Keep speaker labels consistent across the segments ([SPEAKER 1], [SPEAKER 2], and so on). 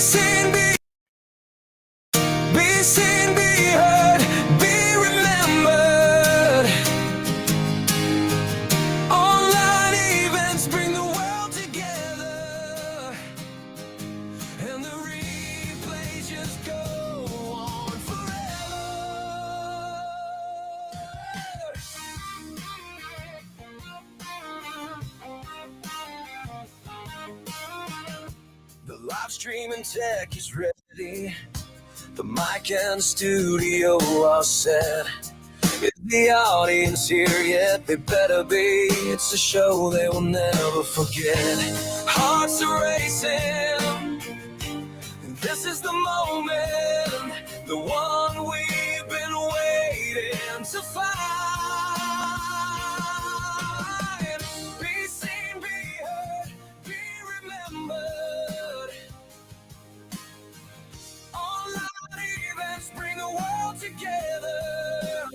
[SPEAKER 1] seen, be heard, be remembered. Online events bring the world together, and the replays just go on forever. The live streaming tech is ready. The mic and the studio are set. Is the audience here yet? They better be. It's a show they will never forget. Hearts are racing. This is the moment, the one we've been waiting to find. Be seen, be heard, be remembered. Online events bring the world together,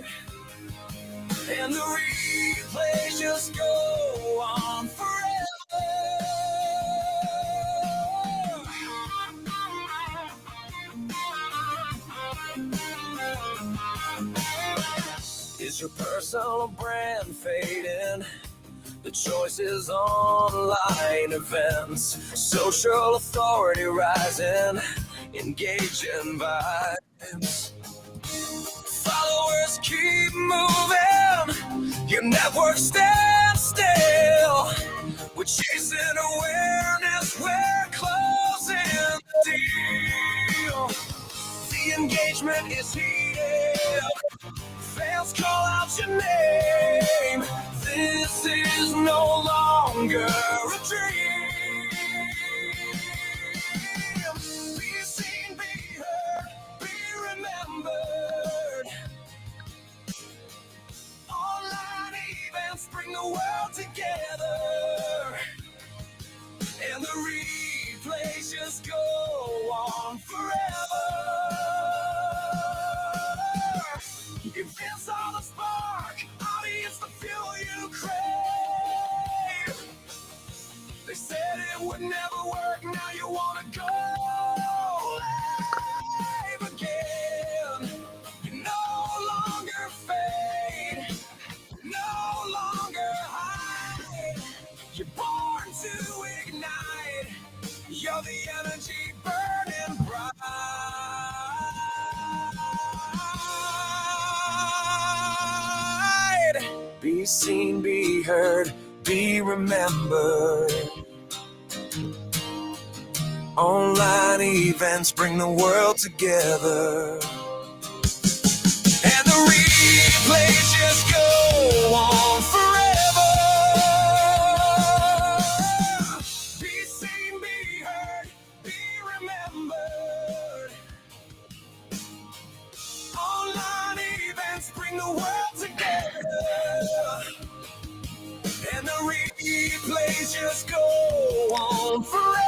[SPEAKER 1] and the replays just go on forever. Is your personal brand fading? The choice is online events, social authority rising, engaging vibes. Followers keep moving, your network stands still. We're chasing awareness, we're closing the deal. The engagement is heated, fans call out your name. This is no longer a dream. Be seen, be heard, be remembered. Online events bring the world together, and the replays just go on forever. Events are the spark, audience the fuel you crave. They said it would never work, now you wanna go live again. You no longer fade, no longer hide. You're born to ignite, you're the energy burning bright. Be seen, be heard, be remembered. Online events bring the world together, and the replays just go on forever. Be seen, be heard, be remembered. Online events bring the world together, and the replays just go on forever.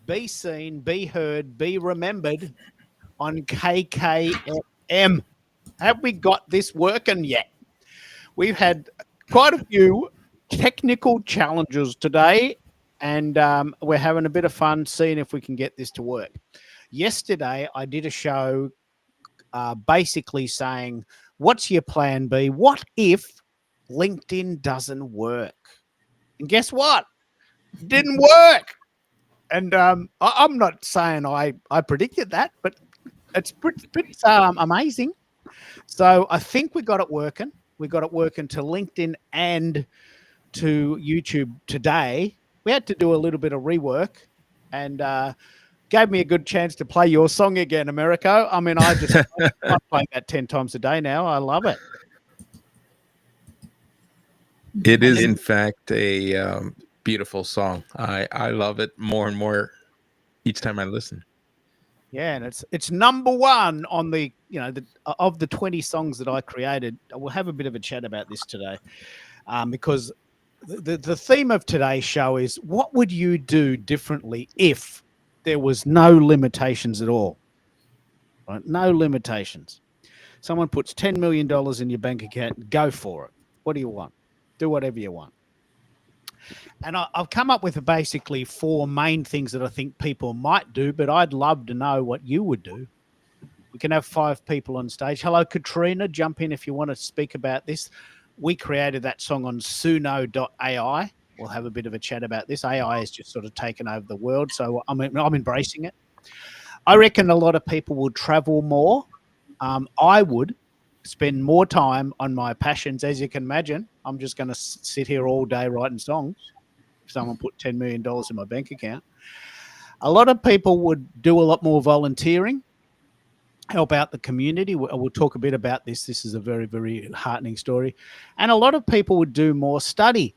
[SPEAKER 2] Be seen, be heard, be remembered on KKFM. Have we got this working yet? We've had quite a few technical challenges today, and we're having a bit of fun seeing if we can get this to work. Yesterday, I did a show basically saying, what's your plan B? What if LinkedIn doesn't work? And guess what? It didn't work. And I'm not saying I predicted that, but it's pretty amazing. So I think we got it working. We got it working to LinkedIn and to YouTube today. We had to do a little bit of rework, and gave me a good chance to play your song again, Americo. I mean, I play that 10 times a day now. I love it.
[SPEAKER 3] It is, in fact, a beautiful song. I love it more and more each time I listen.
[SPEAKER 2] Yeah, and it's number one on the of the 20 songs that I created. We'll have a bit of a chat about this today, because the theme of today's show is what would you do differently if there was no limitations at all? Right? No limitations. Someone puts $10 million in your bank account, go for it. What do you want? Do whatever you want. And I've come up with basically 4 main things that I think people might do, but I'd love to know what you would do. We can have 5 people on stage. Hello, Katrina. Jump in if you want to speak about this. We created that song on Suno.ai. We'll have a bit of a chat about this. AI has just sort of taken over the world, so I'm embracing it. I reckon a lot of people will travel more. I would spend more time on my passions. As you can imagine, I'm just going to sit here all day writing songs. If someone put $10 million in my bank account. A lot of people would do a lot more volunteering, help out the community. We'll talk a bit about this. This is a very, very heartening story. And a lot of people would do more study.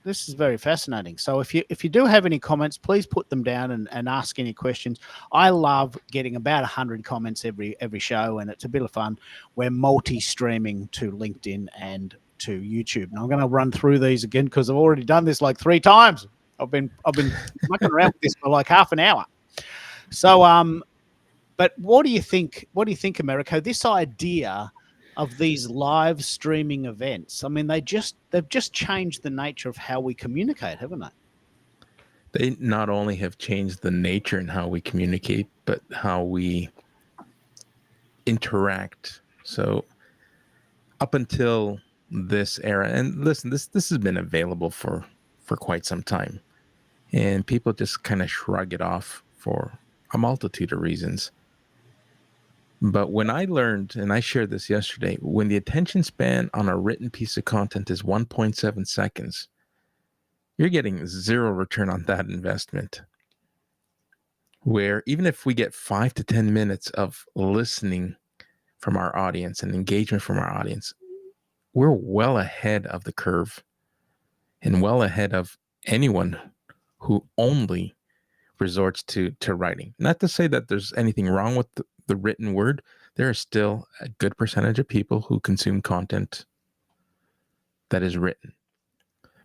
[SPEAKER 2] This is very fascinating. So if you do have any comments, please put them down and ask any questions. I love getting about 100 comments every show, and it's a bit of fun. We're multi-streaming to LinkedIn and to YouTube. And I'm going to run through these again because I've already done this like 3 times. I've been mucking around with this for like half an hour. So but what do you think? What do you think, Americo? This idea of these live streaming events. I mean, they've just changed the nature of how we communicate, haven't they?
[SPEAKER 3] They not only have changed the nature and how we communicate, but how we interact. So up until this era, and listen, this has been available for quite some time, and people just kind of shrug it off for a multitude of reasons. But when I learned, and I shared this yesterday, when the attention span on a written piece of content is 1.7 seconds, you're getting 0 return on that investment. Where even if we get 5 to 10 minutes of listening from our audience and engagement from our audience, we're well ahead of the curve and well ahead of anyone who only resorts to writing. Not to say that there's anything wrong with the written word. There are still a good percentage of people who consume content that is written.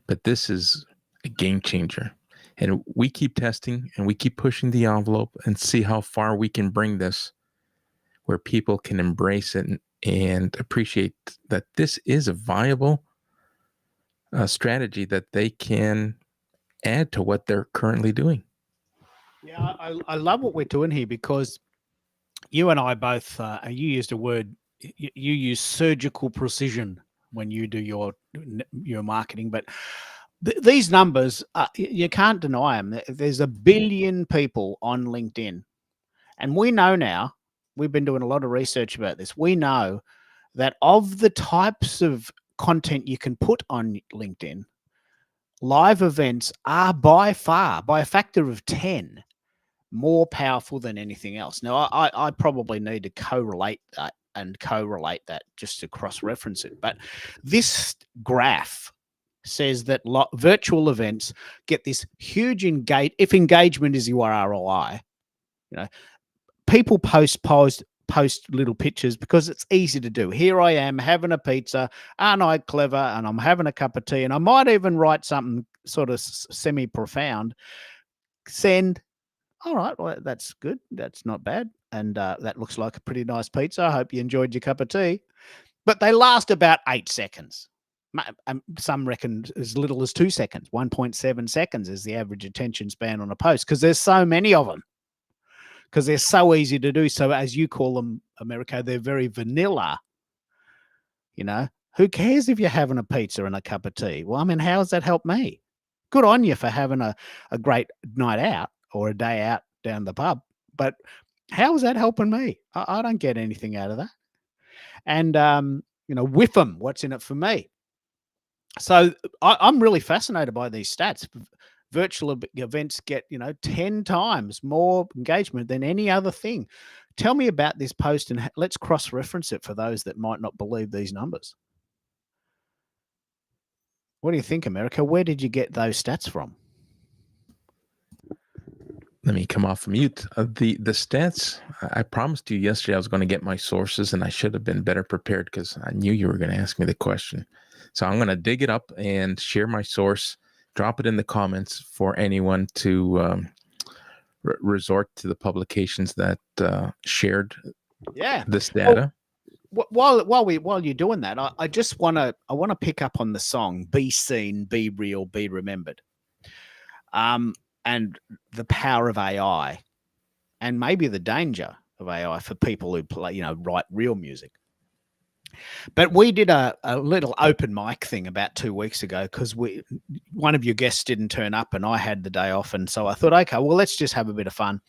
[SPEAKER 3] But this is a game changer. And we keep testing and we keep pushing the envelope and see how far we can bring this where people can embrace it and appreciate that this is a viable strategy that they can add to what they're currently doing.
[SPEAKER 2] Yeah, I love what we're doing here because you and I both, you used a word, you use surgical precision when you do your marketing, but these numbers, you can't deny them. There's 1 billion people on LinkedIn. And we know now, we've been doing a lot of research about this. We know that of the types of content you can put on LinkedIn, live events are by far, by a factor of 10, more powerful than anything else. Now, I probably need to correlate that just to cross-reference it. But this graph says that virtual events get this huge if engagement is your ROI, people post little pictures because it's easy to do. Here I am having a pizza, aren't I clever? And I'm having a cup of tea, and I might even write something sort of semi-profound. Send. All right, well, that's good. That's not bad. And that looks like a pretty nice pizza. I hope you enjoyed your cup of tea. But they last about 8 seconds. Some reckon as little as 2 seconds. 1.7 seconds is the average attention span on a post because there's so many of them. Because they're so easy to do. So as you call them, Americo, they're very vanilla. Who cares if you're having a pizza and a cup of tea? Well, I mean, how does that help me? Good on you for having a great night out or a day out down the pub. But how is that helping me? I don't get anything out of that. And, WIFM, what's in it for me? So I'm really fascinated by these stats. Virtual events get, 10 times more engagement than any other thing. Tell me about this post and let's cross-reference it for those that might not believe these numbers. What do you think, Americo? Where did you get those stats from?
[SPEAKER 3] Let me come off mute. The stats, I promised you yesterday I was going to get my sources, and I should have been better prepared because I knew you were going to ask me the question. So I'm going to dig it up and share my source, drop it in the comments for anyone to resort to the publications that shared
[SPEAKER 2] Yeah.
[SPEAKER 3] this data.
[SPEAKER 2] While you're doing that, I just want to pick up on the song "Be Seen, Be Real, Be Remembered," and the power of AI, and maybe the danger of AI for people who play, write real music. But we did a little open mic thing about 2 weeks ago because one of your guests didn't turn up and I had the day off, and so I thought, okay, well, let's just have a bit of fun.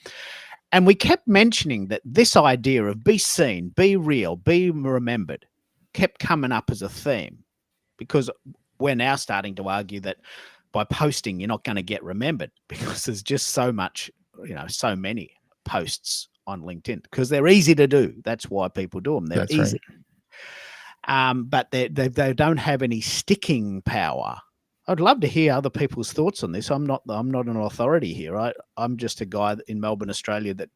[SPEAKER 2] And we kept mentioning that this idea of be seen, be real, be remembered kept coming up as a theme, because we're now starting to argue that by posting, you're not going to get remembered because there's just so much, so many posts on LinkedIn because they're easy to do. That's why people do them. They're
[SPEAKER 3] That's
[SPEAKER 2] easy.
[SPEAKER 3] right.
[SPEAKER 2] But they don't have any sticking power. I'd love to hear other people's thoughts on this. I'm not an authority here. I'm just a guy in Melbourne, Australia, that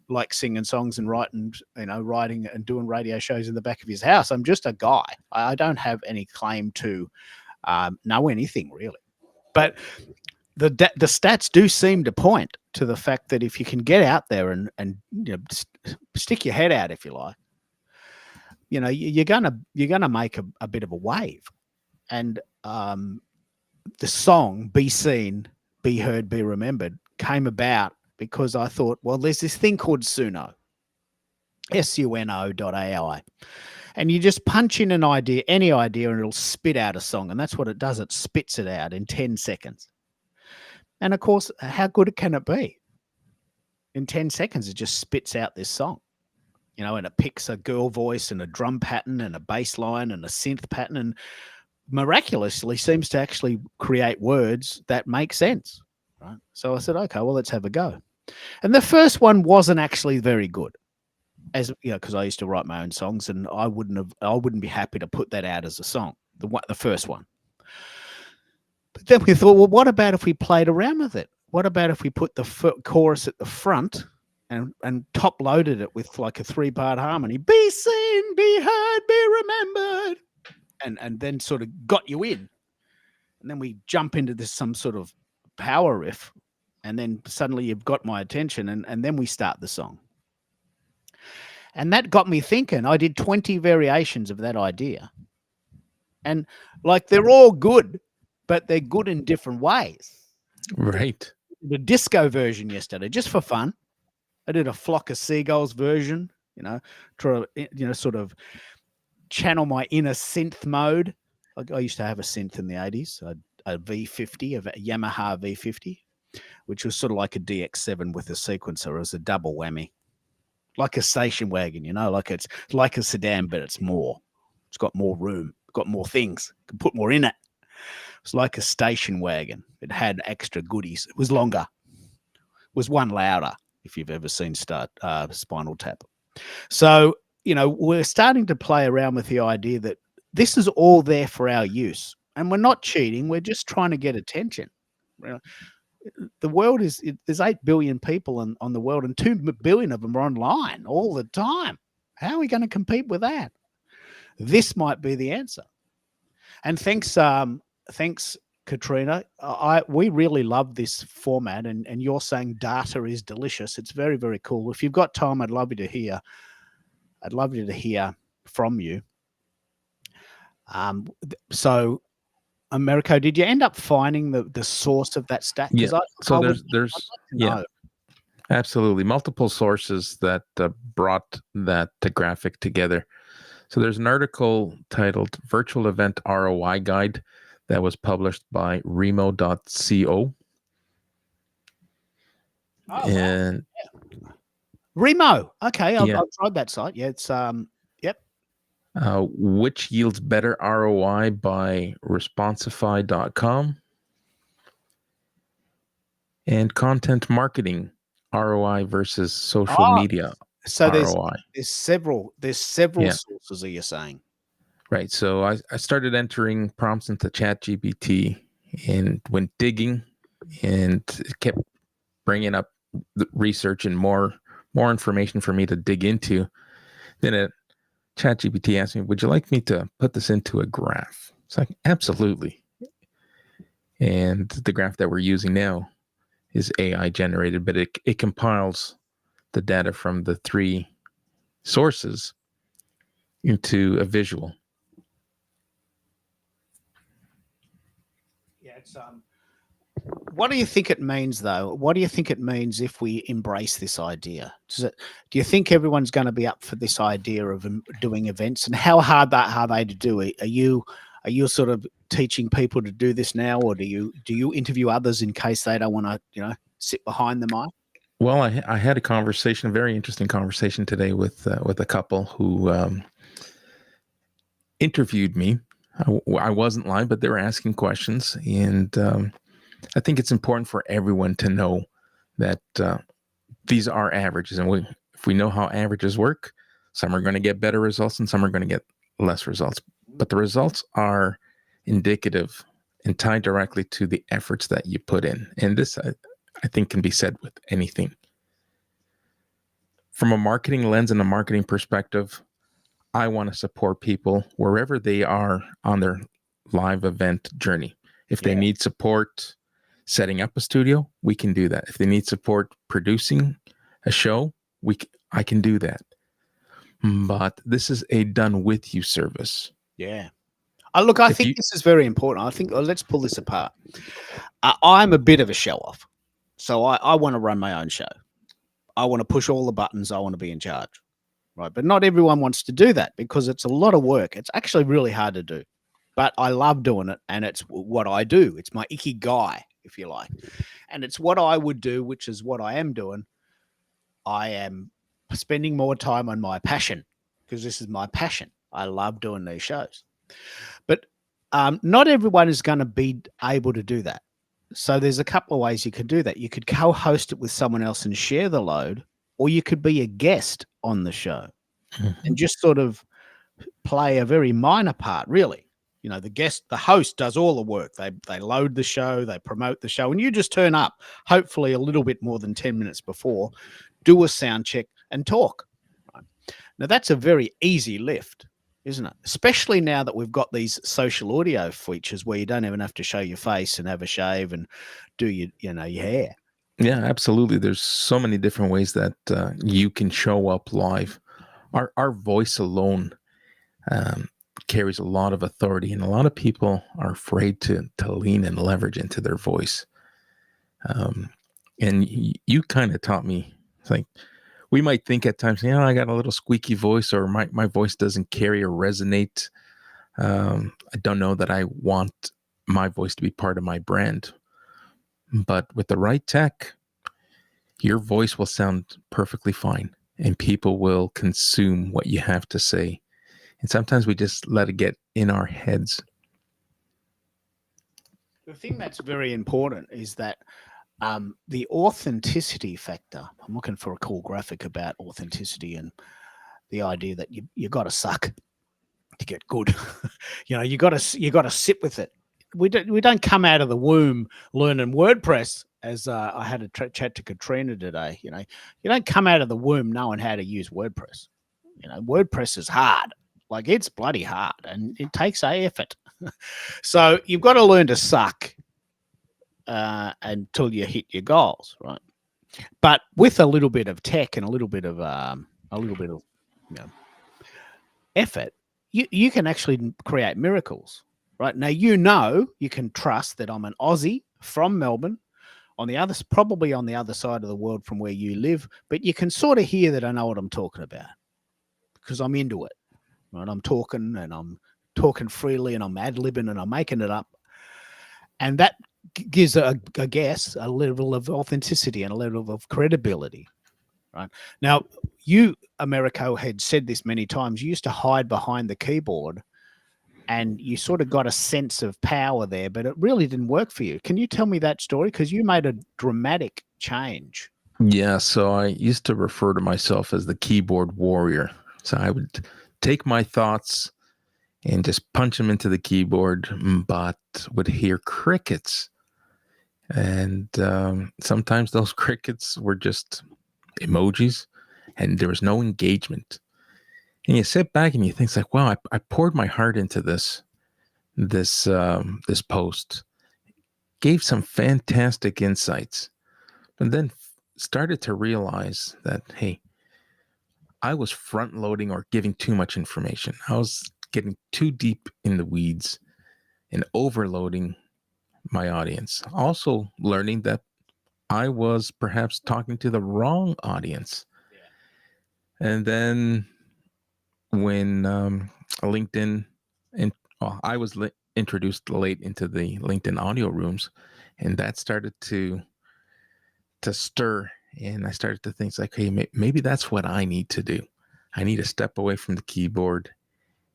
[SPEAKER 2] likes singing songs and writing and doing radio shows in the back of his house. I'm just a guy. I don't have any claim to know anything really. But the stats do seem to point to the fact that if you can get out there and stick your head out, if you like, you're gonna make a bit of a wave. And the song "Be Seen, Be Heard, Be Remembered" came about because I thought, well, there's this thing called Suno, SUNO.ai, and you just punch in any idea, and it'll spit out a song, and that's what it does. It spits it out in 10 seconds. And of course, how good can it be? In 10 seconds, it just spits out this song, and it picks a girl voice and a drum pattern and a bass line and a synth pattern, and miraculously seems to actually create words that make sense. Right. So I said, okay, well, let's have a go. And the first one wasn't actually very good, because I used to write my own songs, and I wouldn't be happy to put that out as a song, the first one. But then we thought, well, what about if we played around with it? What about if we put the chorus at the front and top loaded it with like a 3-part harmony? Be seen, be heard, be remembered. And then sort of got you in. And then we jump into some sort of power riff, and then suddenly you've got my attention, and then we start the song. And that got me thinking. I did 20 variations of that idea. And they're all good, but they're good in different ways.
[SPEAKER 3] Right.
[SPEAKER 2] The disco version yesterday, just for fun. I did a Flock of Seagulls version, to sort of channel my inner synth mode. I used to have a synth in the 80s, a V50, a Yamaha V50, which was sort of like a DX7 with a sequencer as a double whammy, like a station wagon, like it's like a sedan, but it's more. It's got more room, got more things, can put more in it. It's like a station wagon. It had extra goodies. It was longer. It was one louder, if you've ever seen Spinal Tap. So, we're starting to play around with the idea that this is all there for our use. And we're not cheating. We're just trying to get attention. The world there's 8 billion people on the world, and 2 billion of them are online all the time. How are we going to compete with that? This might be the answer. And thanks, Katrina. We really love this format, and you're saying data is delicious. It's very, very cool. If you've got time, I'd love you to hear from you. So, Americo, did you end up finding the source of that stat?
[SPEAKER 3] Yeah. Absolutely multiple sources that brought that graphic together. So there's an article titled "Virtual Event ROI Guide" that was published by Remo.co. And
[SPEAKER 2] yeah. Remo. Okay, I've tried that site. Yeah, it's yep.
[SPEAKER 3] Which yields better ROI by Responsify.com. And content marketing ROI versus social media.
[SPEAKER 2] So
[SPEAKER 3] ROI.
[SPEAKER 2] there's several sources, are you saying?
[SPEAKER 3] Right. So I started entering prompts into ChatGPT and went digging, and it kept bringing up the research and more information for me to dig into. Then ChatGPT asked me, would you like me to put this into a graph? It's like, absolutely. And the graph that we're using now is AI generated, but it compiles the data from the three sources into a visual.
[SPEAKER 2] Yeah, it's what do you think it means, though? What do you think it means if we embrace this idea? Do you think everyone's going to be up for this idea of doing events? And how hard are they to do? Are you sort of teaching people to do this now, or do you interview others in case they don't want to, sit behind the mic?
[SPEAKER 3] Well, I had a very interesting conversation today with a couple who interviewed me. I wasn't live, but they were asking questions, and I think it's important for everyone to know that these are averages, and if we know how averages work, some are going to get better results and some are going to get less results. But the results are indicative and tied directly to the efforts that you put in. And this, I think, can be said with anything. From a marketing lens and a marketing perspective, I want to support people wherever they are on their live event journey. If they need support setting up a studio, we can do that. If they need support producing a show, I can do that. But this is a done with you service.
[SPEAKER 2] Yeah. Look, I think this is very important. I think let's pull this apart. I'm a bit of a show off. So I want to run my own show. I want to push all the buttons. I want to be in charge. Right. But not everyone wants to do that because it's a lot of work. It's actually really hard to do. But I love doing it, and it's what I do. It's my ikigai, if you like. And it's what I would do, which is what I am doing. I am spending more time on my passion because this is my passion. I love doing these shows. But not everyone is going to be able to do that. So there's a couple of ways you could do that. You could co-host it with someone else and share the load, or you could be a guest on the show and just sort of play a very minor part, really. The host does all the work. They load the show, they promote the show, and you just turn up, hopefully a little bit more than 10 minutes before, do a sound check and talk. Right? Now, that's a very easy lift, isn't it? Especially now that we've got these social audio features where you don't even have to show your face and have a shave and do your hair.
[SPEAKER 3] Yeah, absolutely. There's so many different ways that you can show up live. Our voice alone carries a lot of authority, and a lot of people are afraid to lean and leverage into their voice. And you kind of taught me, it's like, we might think at times, I got a little squeaky voice, or my voice doesn't carry or resonate. I don't know that I want my voice to be part of my brand. But with the right tech, your voice will sound perfectly fine, and people will consume what you have to say. And sometimes we just let it get in our heads.
[SPEAKER 2] The thing that's very important is that the authenticity factor. I'm looking for a cool graphic about authenticity and the idea that you got to suck to get good. You got to sit with it. We don't come out of the womb learning WordPress. As I had a chat to Katrina today, you don't come out of the womb knowing how to use WordPress. WordPress is hard. Like, it's bloody hard, and it takes effort. So you've got to learn to suck until you hit your goals, right? But with a little bit of tech and a little bit of effort, you can actually create miracles, right? Now, you can trust that I'm an Aussie from Melbourne, probably on the other side of the world from where you live, but you can sort of hear that I know what I'm talking about because I'm into it, right? I'm talking freely, and I'm ad-libbing, and I'm making it up. And that gives, a level of authenticity and a level of credibility, right? Now, you, Americo, had said this many times. You used to hide behind the keyboard, and you sort of got a sense of power there, but it really didn't work for you. Can you tell me that story? Because you made a dramatic change.
[SPEAKER 3] Yeah, so I used to refer to myself as the keyboard warrior. So I would take my thoughts and just punch them into the keyboard, but would hear crickets. And sometimes those crickets were just emojis, and there was no engagement. And you sit back and you think, like, wow, I poured my heart into this. this post, gave some fantastic insights, but then started to realize that, hey, I was front loading or giving too much information. I was getting too deep in the weeds and overloading my audience. Also learning that I was perhaps talking to the wrong audience. And then when LinkedIn, and I was introduced late into the LinkedIn audio rooms, and that started to stir, and I started to think like, hey, maybe that's what I need to do. I need to step away from the keyboard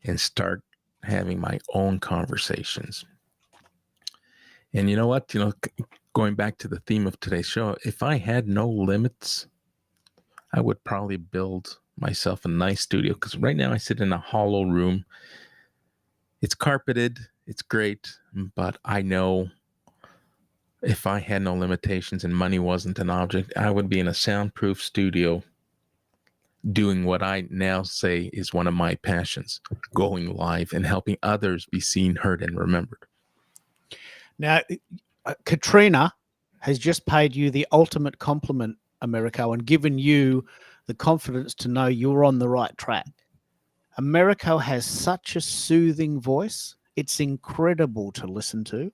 [SPEAKER 3] and start having my own conversations. And you know what? Going back to the theme of today's show, if I had no limits, I would probably build myself a nice studio, because right now I sit in a hollow room. It's carpeted, it's great, but I know if I had no limitations and money wasn't an object, I would be in a soundproof studio doing what I now say is one of my passions, going live and helping others be seen, heard, and remembered.
[SPEAKER 2] Now, Katrina has just paid you the ultimate compliment, Americo, and given you the confidence to know you're on the right track. Americo has such a soothing voice. It's incredible to listen to.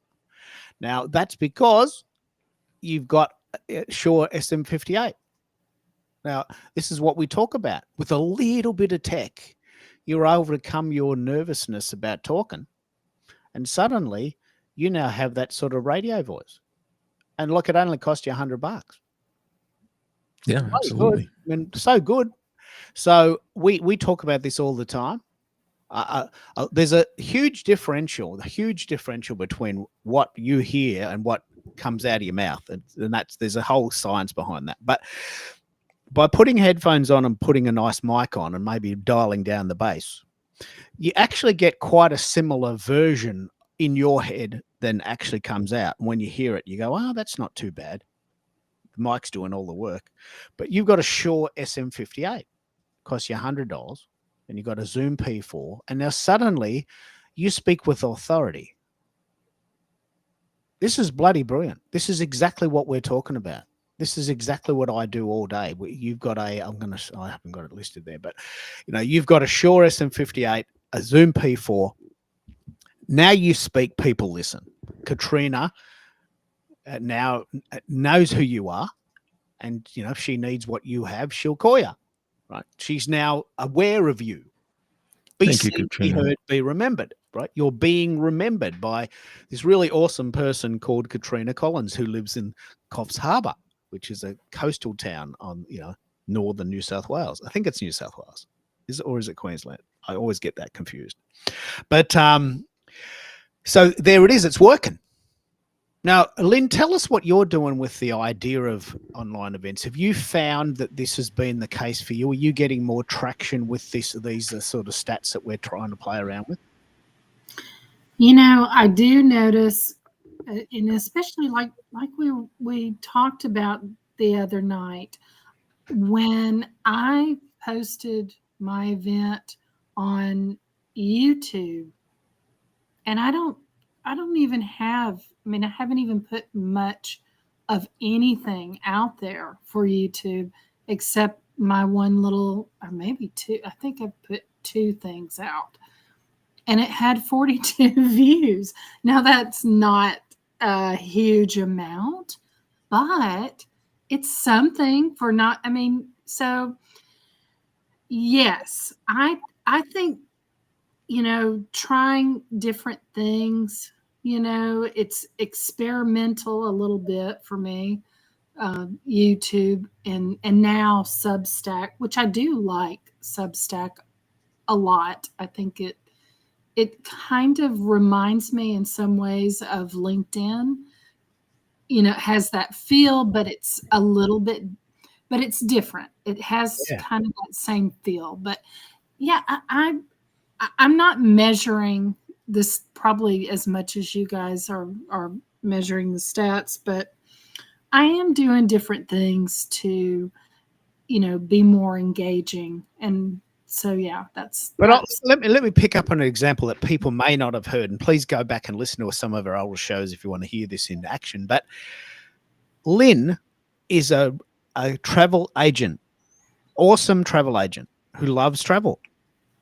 [SPEAKER 2] Now, that's because you've got Shure SM58. Now, this is what we talk about. With a little bit of tech, you're overcome your nervousness about talking. And suddenly, you now have that sort of radio voice. And look, it only cost you $100.
[SPEAKER 3] Yeah, absolutely.
[SPEAKER 2] I mean, so good. So we talk about this all the time. There's a huge differential between what you hear and what comes out of your mouth, and there's a whole science behind that. But by putting headphones on and putting a nice mic on and maybe dialing down the bass, you actually get quite a similar version in your head than actually comes out. And when you hear it, you go, "Oh, that's not too bad." The mic's doing all the work, but you've got a Shure SM58, costs you $100. And you've got a Zoom P4, and now suddenly you speak with authority. This is bloody brilliant. This is exactly what we're talking about. This is exactly what I do all day. You've got I haven't got it listed there, but you've got a Shure SM58, a Zoom P4. Now you speak, people listen. Katrina now knows who you are, and if she needs what you have, she'll call you. Right. She's now aware of you. Be seen, be heard, be remembered. Right. You're being remembered by this really awesome person called Katrina Collins, who lives in Coffs Harbour, which is a coastal town on northern New South Wales. I think it's New South Wales. Is it Queensland? I always get that confused. But so there it is. It's working. Now, Lynn, tell us what you're doing with the idea of online events. Have you found that this has been the case for you? Are you getting more traction with these sort of stats that we're trying to play around with?
[SPEAKER 4] I do notice, and especially like we talked about the other night, when I posted my event on YouTube, and I haven't even put much of anything out there for YouTube except my one little, or maybe two. I think I've put 2 things out, and it had 42 views. Now that's not a huge amount, but it's something for not, so yes, I think, trying different things, it's experimental a little bit for me. YouTube and now Substack, which I do like Substack a lot. I think it kind of reminds me in some ways of LinkedIn. It has that feel, but it's a little bit, but it's different. It has kind of that same feel. But yeah, I'm not measuring this probably as much as you guys are measuring the stats, but I am doing different things to, be more engaging. And So yeah, that's
[SPEAKER 2] But
[SPEAKER 4] that's
[SPEAKER 2] let me pick up on an example that people may not have heard, and please go back and listen to some of our older shows if you want to hear this in action. But Lynn is a travel agent, awesome travel agent who loves travel,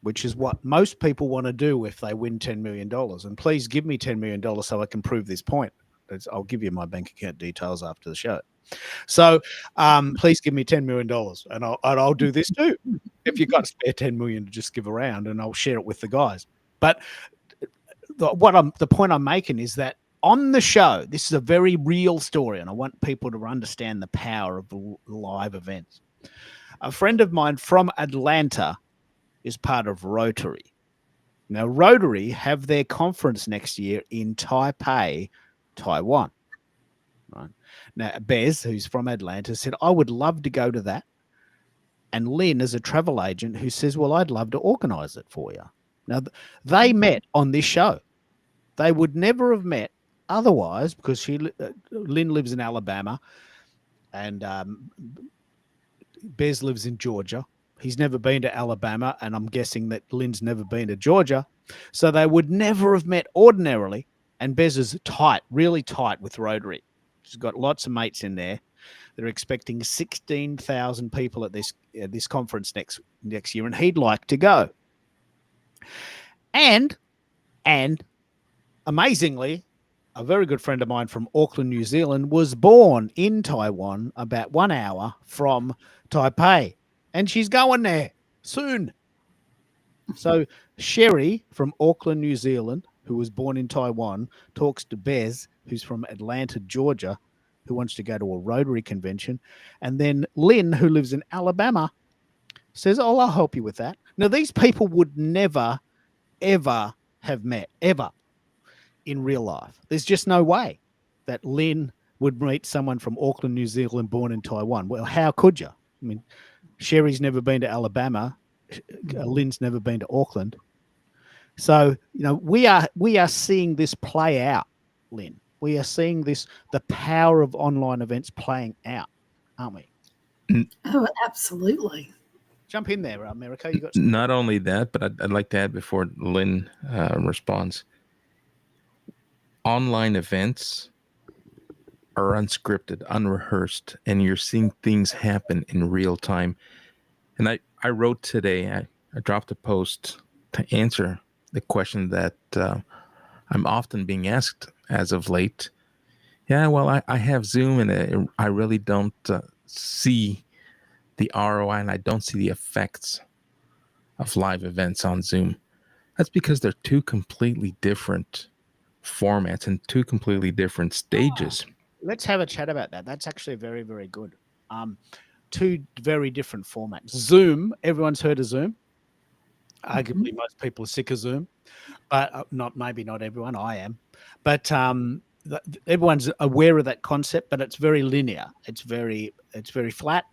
[SPEAKER 2] which is what most people want to do if they win $10 million. And please give me $10 million so I can prove this point. I'll give you my bank account details after the show. So please give me $10 million and I'll do this too. If you've got spare 10 million to just give around, and I'll share it with the guys. But the point I'm making is that on the show, this is a very real story, and I want people to understand the power of the live events. A friend of mine from Atlanta is part of Rotary. Now, Rotary have their conference next year in Taipei, Taiwan. Right. Now, Bez, who's from Atlanta, said, I would love to go to that. And Lynn is a travel agent who says, well, I'd love to organize it for you. Now, they met on this show. They would never have met otherwise, because Lynn lives in Alabama and Bez lives in Georgia. He's never been to Alabama, and I'm guessing that Lynn's never been to Georgia. So they would never have met ordinarily. And Bez is tight, really tight with Rotary. She's got lots of mates in there. They're expecting 16,000 people at this conference next year, and he'd like to go. And amazingly, a very good friend of mine from Auckland, New Zealand, was born in Taiwan, about 1 hour from Taipei, and she's going there soon. So Sherry from Auckland, New Zealand, who was born in Taiwan, talks to Bez, who's from Atlanta, Georgia, who wants to go to a Rotary convention. And then Lynn, who lives in Alabama, says, oh, I'll help you with that. Now, these people would never, ever have met, ever, in real life. There's just no way that Lynn would meet someone from Auckland, New Zealand, born in Taiwan. Well, how could you? I mean, Sherry's never been to Alabama. Lynn's never been to Auckland. So, we are seeing this play out, Lynn. We are seeing the power of online events playing out, aren't we?
[SPEAKER 4] Oh, absolutely.
[SPEAKER 2] Jump in there, America. You got
[SPEAKER 3] Not only that, but I'd like to add before Lynn responds. Online events are unscripted, unrehearsed, and you're seeing things happen in real time. And I wrote today, I dropped a post to answer the question that I'm often being asked as of late. Yeah, well, I have Zoom, and I really don't see the ROI, and I don't see the effects of live events on Zoom. That's because they're two completely different formats and two completely different stages.
[SPEAKER 2] Let's have a chat about that. That's actually very, very good. Two very different formats. Zoom, everyone's heard of Zoom. Arguably, most people are sick of Zoom, but maybe not everyone. I am, but everyone's aware of that concept. But it's very linear. It's very flat,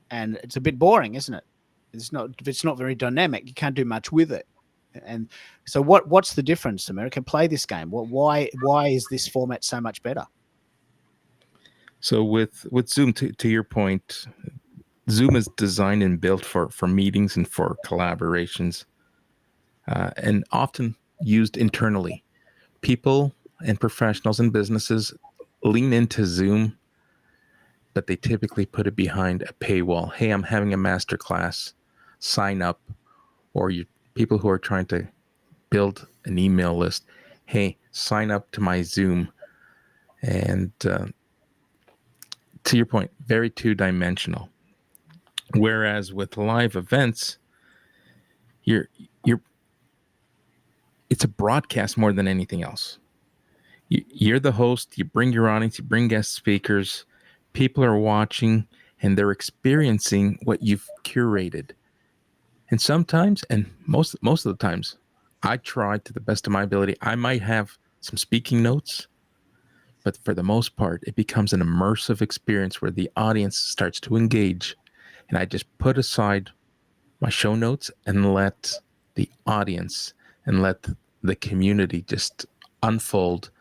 [SPEAKER 2] and it's a bit boring, isn't it? It's not very dynamic. You can't do much with it. And so, what's the difference, America? Play this game. Why is this format so much better?
[SPEAKER 3] So with Zoom, to your point, Zoom is designed and built for meetings and for collaborations, and often used internally. People and professionals and businesses lean into Zoom, but they typically put it behind a paywall. Hey, I'm having a master class, sign up. Or people who are trying to build an email list. Hey, sign up to my Zoom. And to your point, very two-dimensional. Whereas with live events, it's a broadcast more than anything else. You're the host, you bring your audience, you bring guest speakers, people are watching, and they're experiencing what you've curated. And sometimes, and most of the times, I try to the best of my ability. I might have some speaking notes, but for the most part, it becomes an immersive experience where the audience starts to engage. And I just put aside my show notes and let the audience and let the community just unfold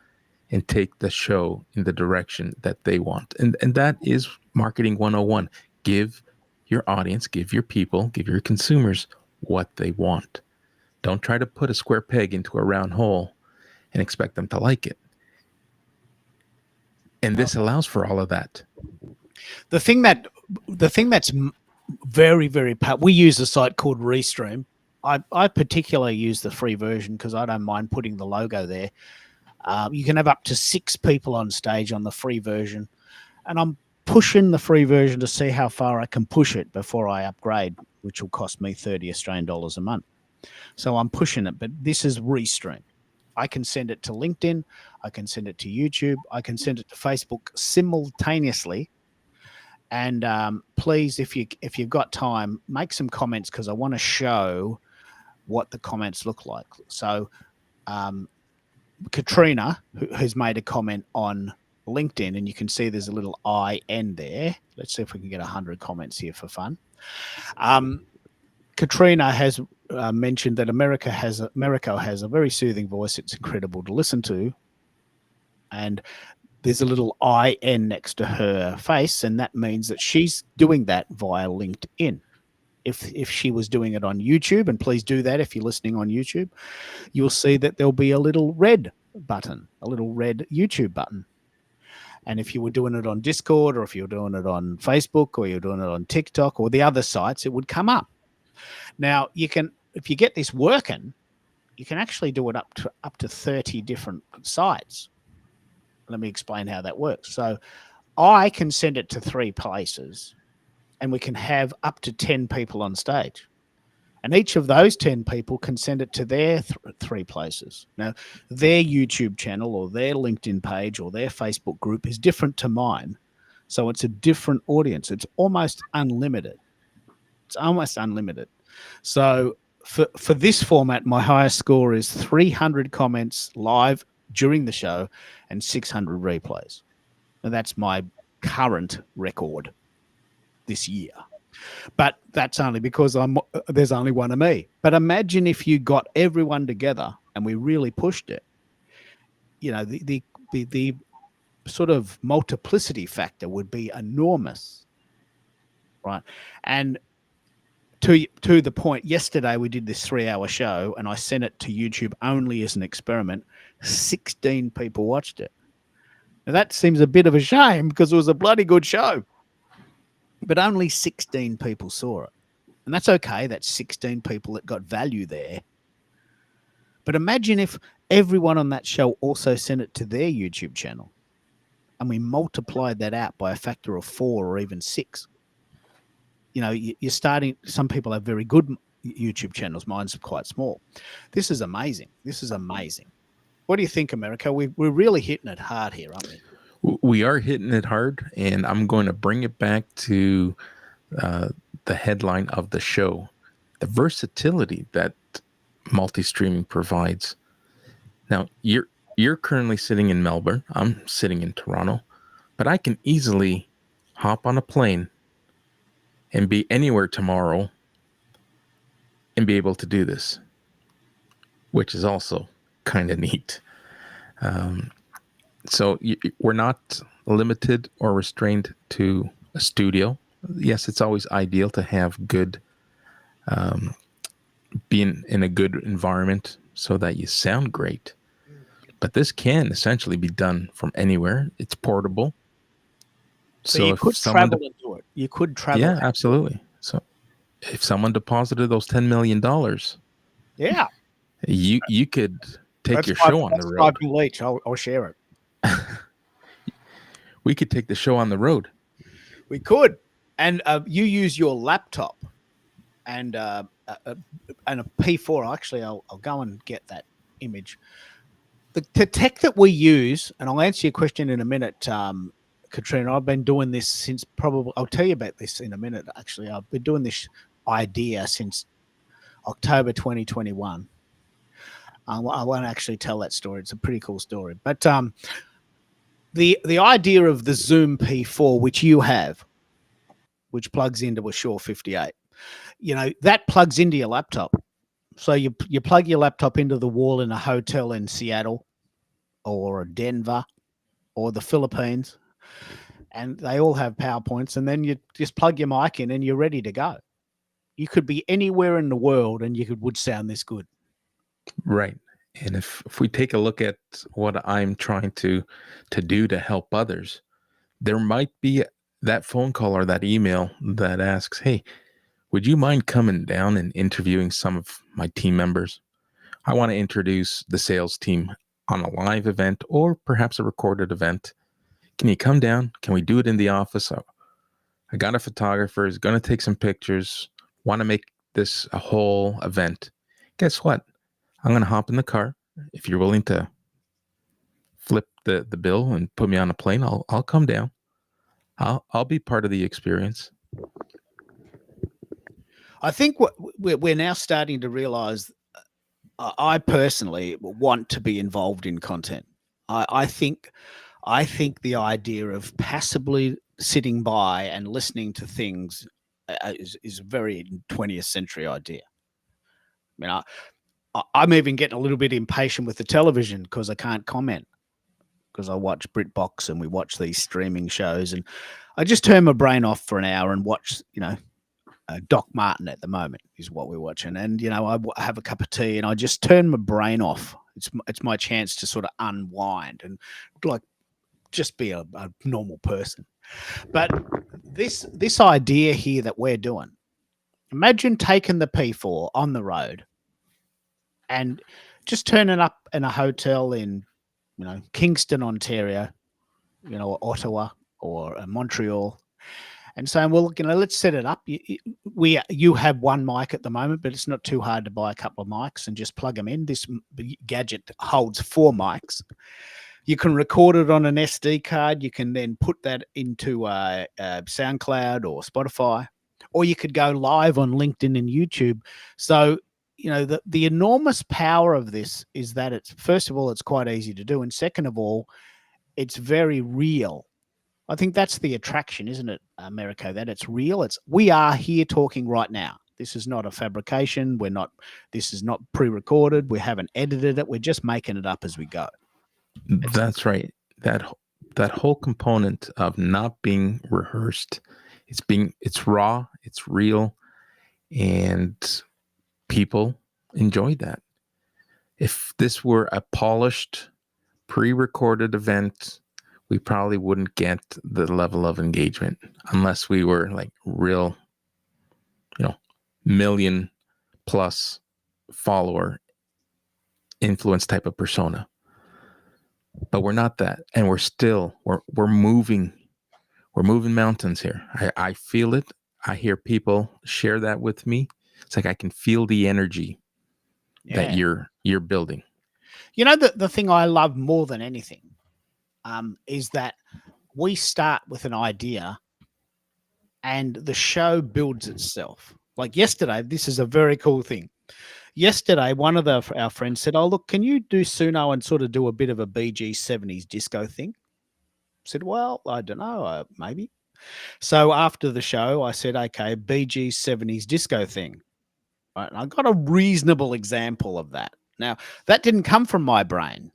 [SPEAKER 3] and take the show in the direction that they want. And that is marketing 101. Give your audience, give your people, give your consumers what they want. Don't try to put a square peg into a round hole and expect them to like it. And this allows for all of that.
[SPEAKER 2] The thing that's very, very we use a site called Restream. I particularly use the free version because I don't mind putting the logo there. You can have up to 6 people on stage on the free version, and I'm pushing the free version to see how far I can push it before I upgrade, which will cost me 30 Australian dollars a month. So I'm pushing it, but this is Restream. I can send it to LinkedIn, I can send it to YouTube, I can send it to Facebook simultaneously. And please, if you've got time, make some comments because I want to show what the comments look like. So Katrina, who's made a comment on LinkedIn, and you can see there's a little IN there. Let's see if we can get 100 comments here for fun. Katrina has mentioned that America has a very soothing voice. It's incredible to listen to. And there's a little IN next to her face, and that means that she's doing that via LinkedIn. If she was doing it on YouTube, and please do that if you're listening on YouTube, you'll see that there'll be a little red button, a little red YouTube button. And if you were doing it on Discord, or if you're doing it on Facebook, or you're doing it on TikTok or the other sites, it would come up. Now, you can, if you get this working, you can actually do it up to 30 different sites. Let me explain how that works. So I can send it to 3 places, and we can have up to 10 people on stage. And each of those 10 people can send it to their 3 places. Now, their YouTube channel or their LinkedIn page or their Facebook group is different to mine. So it's a different audience. It's almost unlimited. It's almost unlimited. So for this format, my highest score is 300 comments live during the show and 600 replays. And that's my current record this year. But that's only because there's only one of me. But imagine if you got everyone together and we really pushed it. You know, the sort of multiplicity factor would be enormous, right? And to the point, yesterday we did this 3-hour show, and I sent it to YouTube only as an experiment. 16 people watched it. Now that seems a bit of a shame because it was a bloody good show. But only 16 people saw it. And that's okay. That's 16 people that got value there. But imagine if everyone on that show also sent it to their YouTube channel, and we multiplied that out by a factor of 4 or even 6. You know, you're starting, some people have very good YouTube channels. Mine's quite small. This is amazing. This is amazing. What do you think, America? We're really hitting it hard here, aren't we?
[SPEAKER 3] We are hitting it hard, and I'm going to bring it back to the headline of the show, the versatility that multi-streaming provides. Now, you're currently sitting in Melbourne. I'm sitting in Toronto, but I can easily hop on a plane and be anywhere tomorrow and be able to do this, which is also kind of neat. So we're not limited or restrained to a studio. Yes, it's always ideal to have good, being in a good environment so that you sound great. But this can essentially be done from anywhere. It's portable.
[SPEAKER 2] So you could travel and do it. You could travel.
[SPEAKER 3] Yeah, absolutely. So if someone deposited those $10 million,
[SPEAKER 2] yeah,
[SPEAKER 3] you could take your show on the road.
[SPEAKER 2] Leach. I'll share it.
[SPEAKER 3] We could take the show on the road.
[SPEAKER 2] We could, and you use your laptop and a P4. Actually, I'll go and get that image. The tech that we use, and I'll answer your question in a minute, Katrina. I've been doing this since probably. I'll tell you about this in a minute. Actually, I've been doing this idea since October 2021. I won't actually tell that story. It's a pretty cool story, but the idea of the Zoom P4, which you have, which plugs into a Shure 58, you know, that plugs into your laptop. So you plug your laptop into the wall in a hotel in Seattle or Denver or the Philippines, and they all have PowerPoints, and then you just plug your mic in and you're ready to go. You could be anywhere in the world and would sound this good.
[SPEAKER 3] Right. And if we take a look at what I'm trying to do to help others, there might be that phone call or that email that asks, hey, would you mind coming down and interviewing some of my team members? I want to introduce the sales team on a live event or perhaps a recorded event. Can you come down? Can we do it in the office? I got a photographer, is going to take some pictures, want to make this a whole event. Guess what? I'm going to hop in the car. If you're willing to flip the bill and put me on a plane, I'll come down. I'll be part of the experience.
[SPEAKER 2] I think what we're now starting to realize, I personally want to be involved in content. I think the idea of passively sitting by and listening to things is a very 20th century idea. I mean, I'm even getting a little bit impatient with the television because I can't comment, because I watch BritBox and we watch these streaming shows, and I just turn my brain off for an hour and watch, Doc Martin at the moment is what we're watching. And, I have a cup of tea and I just turn my brain off. It's my chance to sort of unwind and like just be a normal person. But this idea here that we're doing, imagine taking the P4 on the road and just turning up in a hotel in, Kingston, Ontario, or Ottawa or Montreal, and saying, well, let's set it up. You have one mic at the moment, but it's not too hard to buy a couple of mics and just plug them in. This gadget holds 4 mics. You can record it on an SD card. You can then put that into SoundCloud or Spotify, or you could go live on LinkedIn and YouTube. So, the enormous power of this is that it's, first of all, it's quite easy to do. And second of all, it's very real. I think that's the attraction, isn't it, Americo? That it's real. We are here talking right now. This is not a fabrication. This is not pre-recorded. We haven't edited it. We're just making it up as we go.
[SPEAKER 3] That's right. That whole component of not being rehearsed, it's raw, it's real, and people enjoy that. If this were a polished, pre-recorded event, we probably wouldn't get the level of engagement unless we were like real, million plus follower influence type of persona. But we're not that. And we're moving mountains here. I feel it. I hear people share that with me. It's like I can feel the energy that you're building.
[SPEAKER 2] The thing I love more than anything is that we start with an idea and the show builds itself. Like yesterday, this is a very cool thing. Yesterday, one of our friends said, oh, look, can you do Suno and sort of do a bit of a BG 70s disco thing? I said, well, I don't know, maybe. So after the show, I said, okay, BG 70s disco thing. Right, and I got a reasonable example of that. Now, that didn't come from my brain.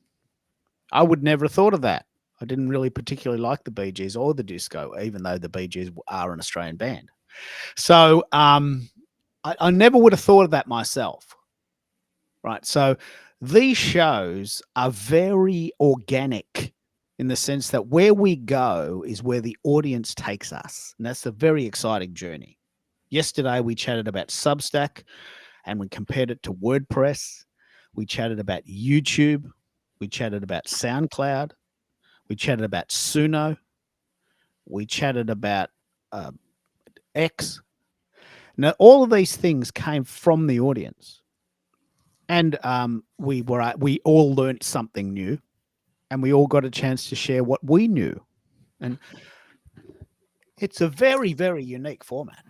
[SPEAKER 2] I would never have thought of that. I didn't really particularly like the Bee Gees or the disco, even though the Bee Gees are an Australian band. So I never would have thought of that myself. Right. So these shows are very organic in the sense that where we go is where the audience takes us. And that's a very exciting journey. Yesterday, we chatted about Substack and we compared it to WordPress. We chatted about YouTube. We chatted about SoundCloud. We chatted about Suno. We chatted about X. Now, all of these things came from the audience. And we all learned something new, and we all got a chance to share what we knew. And it's a very, very unique format.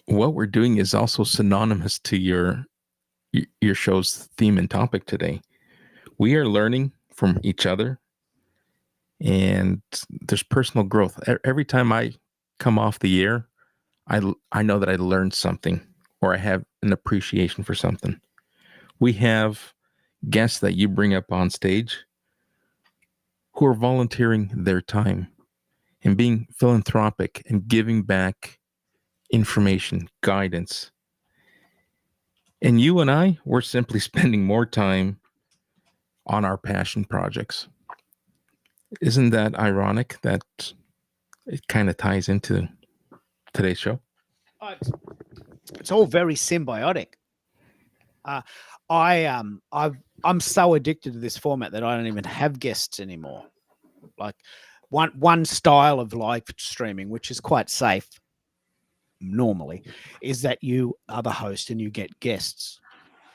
[SPEAKER 3] What we're doing is also synonymous to your show's theme and topic today. We are learning from each other, and there's personal growth. Every time I come off the air, I know that I learned something, or I have an appreciation for something. We have guests that you bring up on stage who are volunteering their time and being philanthropic and giving back information, guidance. And you and I, we're simply spending more time on our passion projects. Isn't that ironic that it kind of ties into today's show?
[SPEAKER 2] It's all very symbiotic. I'm so addicted to this format that I don't even have guests anymore. Like one style of live streaming, which is quite safe normally, is that you are the host and you get guests.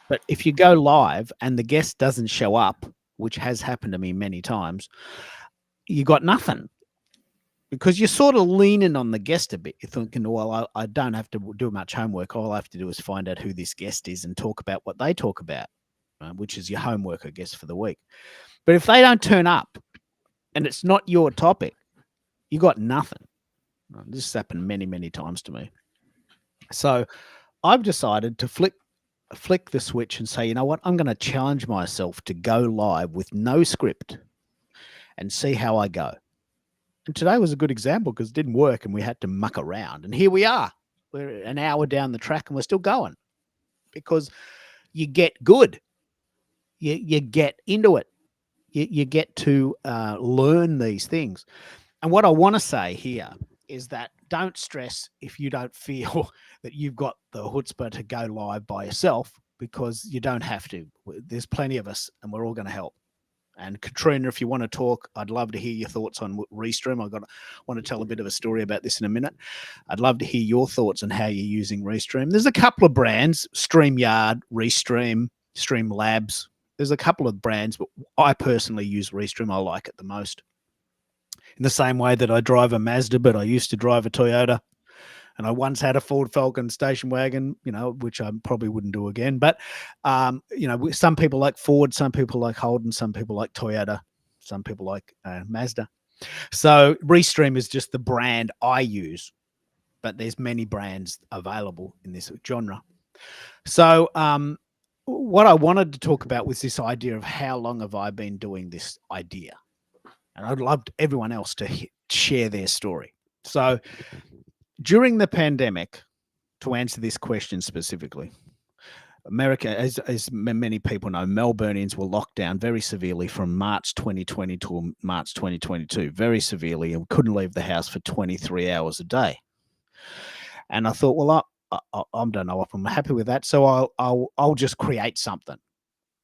[SPEAKER 2] But if you go live and the guest doesn't show up, which has happened to me many times, you got nothing. Because you're sort of leaning on the guest a bit. You're thinking, well, I don't have to do much homework. All I have to do is find out who this guest is and talk about what they talk about, which is your homework, I guess, for the week. But if they don't turn up and it's not your topic, you got nothing. This has happened many, many times to me. So I've decided to flick the switch and say, you know what? I'm going to challenge myself to go live with no script and see how I go. And today was a good example because it didn't work and we had to muck around. And here we are. We're an hour down the track and we're still going because you get good. You get into it. You get to learn these things. And what I want to say here is that don't stress if you don't feel that you've got the chutzpah to go live by yourself, because you don't have to. There's plenty of us and we're all going to help. And Katrina, if you want to talk, I'd love to hear your thoughts on Restream. Want to tell a bit of a story about this in a minute. I'd love to hear your thoughts on how you're using Restream. There's a couple of brands, StreamYard, Restream, Streamlabs. There's a couple of brands, but I personally use Restream. I like it the most. In the same way that I drive a Mazda, but I used to drive a Toyota. And I once had a Ford Falcon station wagon, which I probably wouldn't do again. But, some people like Ford, some people like Holden, some people like Toyota, some people like Mazda. So Restream is just the brand I use, but there's many brands available in this genre. So what I wanted to talk about was this idea of how long have I been doing this idea? And I'd love everyone else to share their story. So during the pandemic, to answer this question specifically, America, as many people know, Melburnians were locked down very severely from March 2020 to March 2022, very severely, and couldn't leave the house for 23 hours a day. And I thought, well, I don't know if I'm happy with that, so I'll just create something,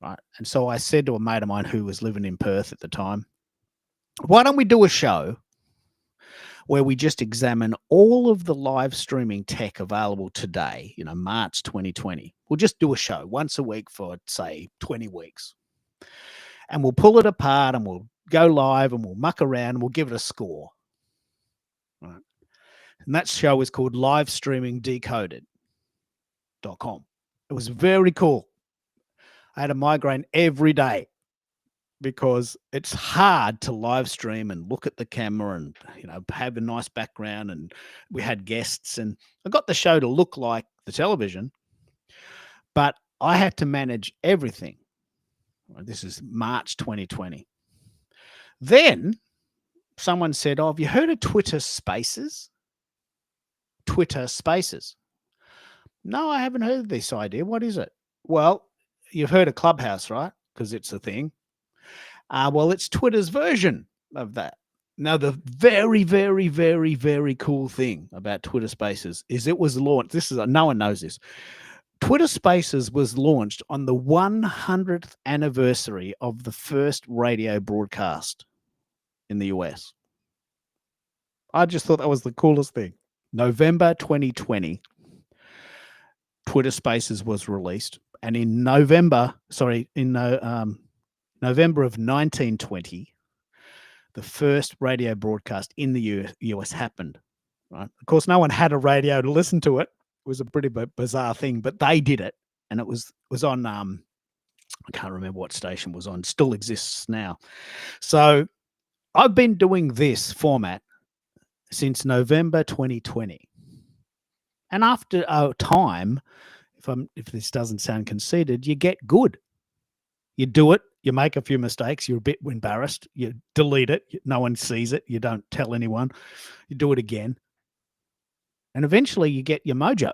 [SPEAKER 2] right? And so I said to a mate of mine who was living in Perth at the time, why don't we do a show where we just examine all of the live streaming tech available today, March 2020. We'll just do a show once a week for, say, 20 weeks. And we'll pull it apart and we'll go live and we'll muck around and we'll give it a score. Right. And that show is called livestreamingdecoded.com. It was very cool. I had a migraine every day, because it's hard to live stream and look at the camera and, have a nice background. And we had guests and I got the show to look like the television, but I had to manage everything. This is March 2020. Then someone said, have you heard of Twitter Spaces? Twitter Spaces. No, I haven't heard of this idea. What is it? Well, you've heard of Clubhouse, right? Because it's a thing. Well, it's Twitter's version of that. Now, the very, very, very, very cool thing about Twitter Spaces is it was launched. No one knows this. Twitter Spaces was launched on the 100th anniversary of the first radio broadcast in the US. I just thought that was the coolest thing. November 2020, Twitter Spaces was released. And in November of 1920, the first radio broadcast in the US happened. Right? Of course, no one had a radio to listen to it. It was a pretty bizarre thing, but they did it, and it was on. I can't remember what station it was on. Still exists now. So I've been doing this format since November 2020, and after a time, if this doesn't sound conceited, you get good. You do it. You make a few mistakes. You're a bit embarrassed. You delete it. No one sees it. You don't tell anyone. You do it again. And eventually you get your mojo.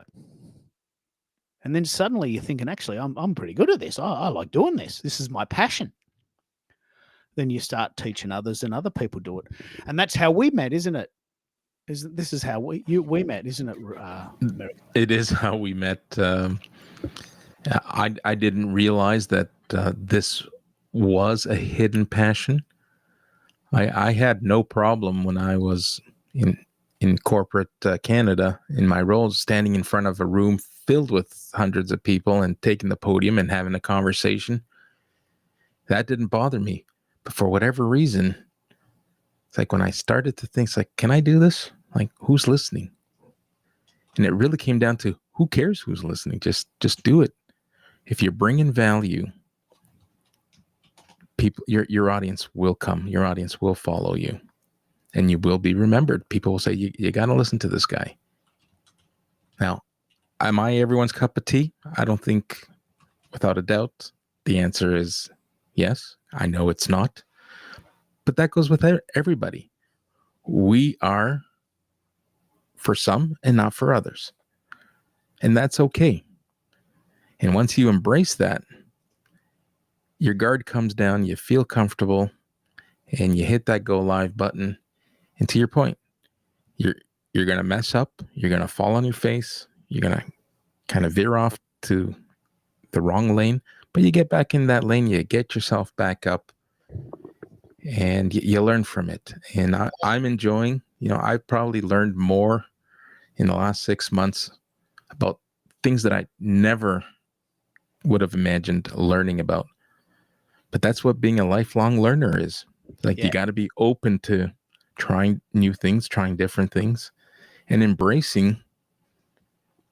[SPEAKER 2] And then suddenly you're thinking, actually, I'm pretty good at this. I like doing this. This is my passion. Then you start teaching others and other people do it. And that's how we met, isn't it? This is how we met, isn't it? Merrick?
[SPEAKER 3] It is how we met. I didn't realize that this was a hidden passion. I had no problem when I was in corporate Canada in my role, standing in front of a room filled with hundreds of people and taking the podium and having a conversation. That didn't bother me. But for whatever reason, it's like when I started to think, it's like, can I do this? Like, who's listening? And it really came down to, who cares who's listening? Just do it. If you're bringing value, people, your audience will come. Your audience will follow you, and you will be remembered. People will say, you got to listen to this guy. Now, am I everyone's cup of tea? I don't think, without a doubt, the answer is yes. I know it's not, but that goes with everybody. We are for some and not for others, and that's okay. And once you embrace that, your guard comes down, you feel comfortable, and you hit that go live button. And to your point, you're going to mess up, you're going to fall on your face, you're going to kind of veer off to the wrong lane, but you get back in that lane, you get yourself back up, and you learn from it. And I'm enjoying, I've probably learned more in the last 6 months about things that I never would have imagined learning about. But that's what being a lifelong learner is. Like, you got to be open to trying new things, trying different things, and embracing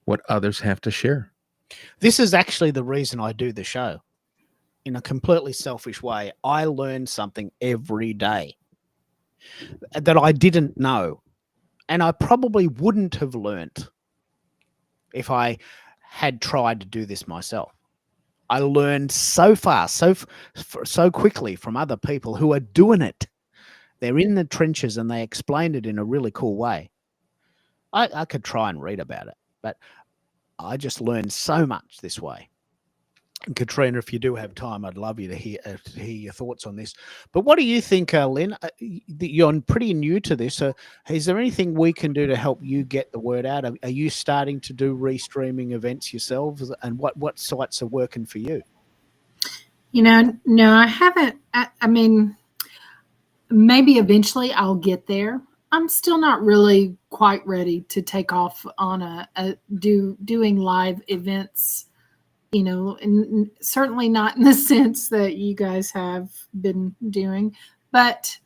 [SPEAKER 3] what others have to share.
[SPEAKER 2] This is actually the reason I do the show. In a completely selfish way, I learn something every day that I didn't know. And I probably wouldn't have learnt if I had tried to do this myself. I learned so fast, so quickly from other people who are doing it. They're in the trenches and they explained it in a really cool way. I could try and read about it, but I just learned so much this way. And Katrina, if you do have time, I'd love you to hear your thoughts on this. But what do you think, Lynn? You're pretty new to this. So is there anything we can do to help you get the word out? Are you starting to do restreaming events yourselves? And what sites are working for you?
[SPEAKER 4] No, I haven't. I mean, maybe eventually I'll get there. I'm still not really quite ready to take off on doing live events. And certainly not in the sense that you guys have been doing, but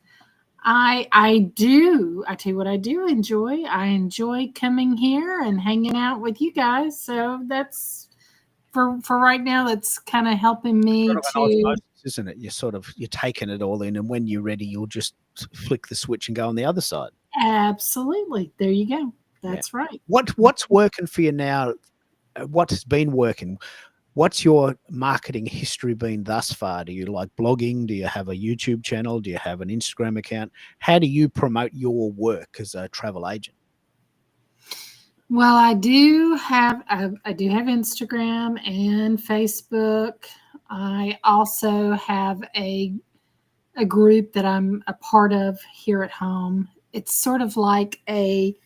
[SPEAKER 4] I tell you what I do enjoy. I enjoy coming here and hanging out with you guys. So that's for right now, that's kind of helping me
[SPEAKER 2] sort of
[SPEAKER 4] to,
[SPEAKER 2] osmosis, isn't it? You're taking it all in, and when you're ready, you'll just flick the switch and go on the other side.
[SPEAKER 4] absolutely. There you go. That's right.
[SPEAKER 2] What's working for you now? What has been working? What's your marketing history been thus far? Do you like blogging? Do you have a YouTube channel? Do you have an Instagram account? How do you promote your work as a travel agent?
[SPEAKER 4] Well, I do have Instagram and Facebook. I also have a group that I'm a part of here at home. It's sort of like BNI,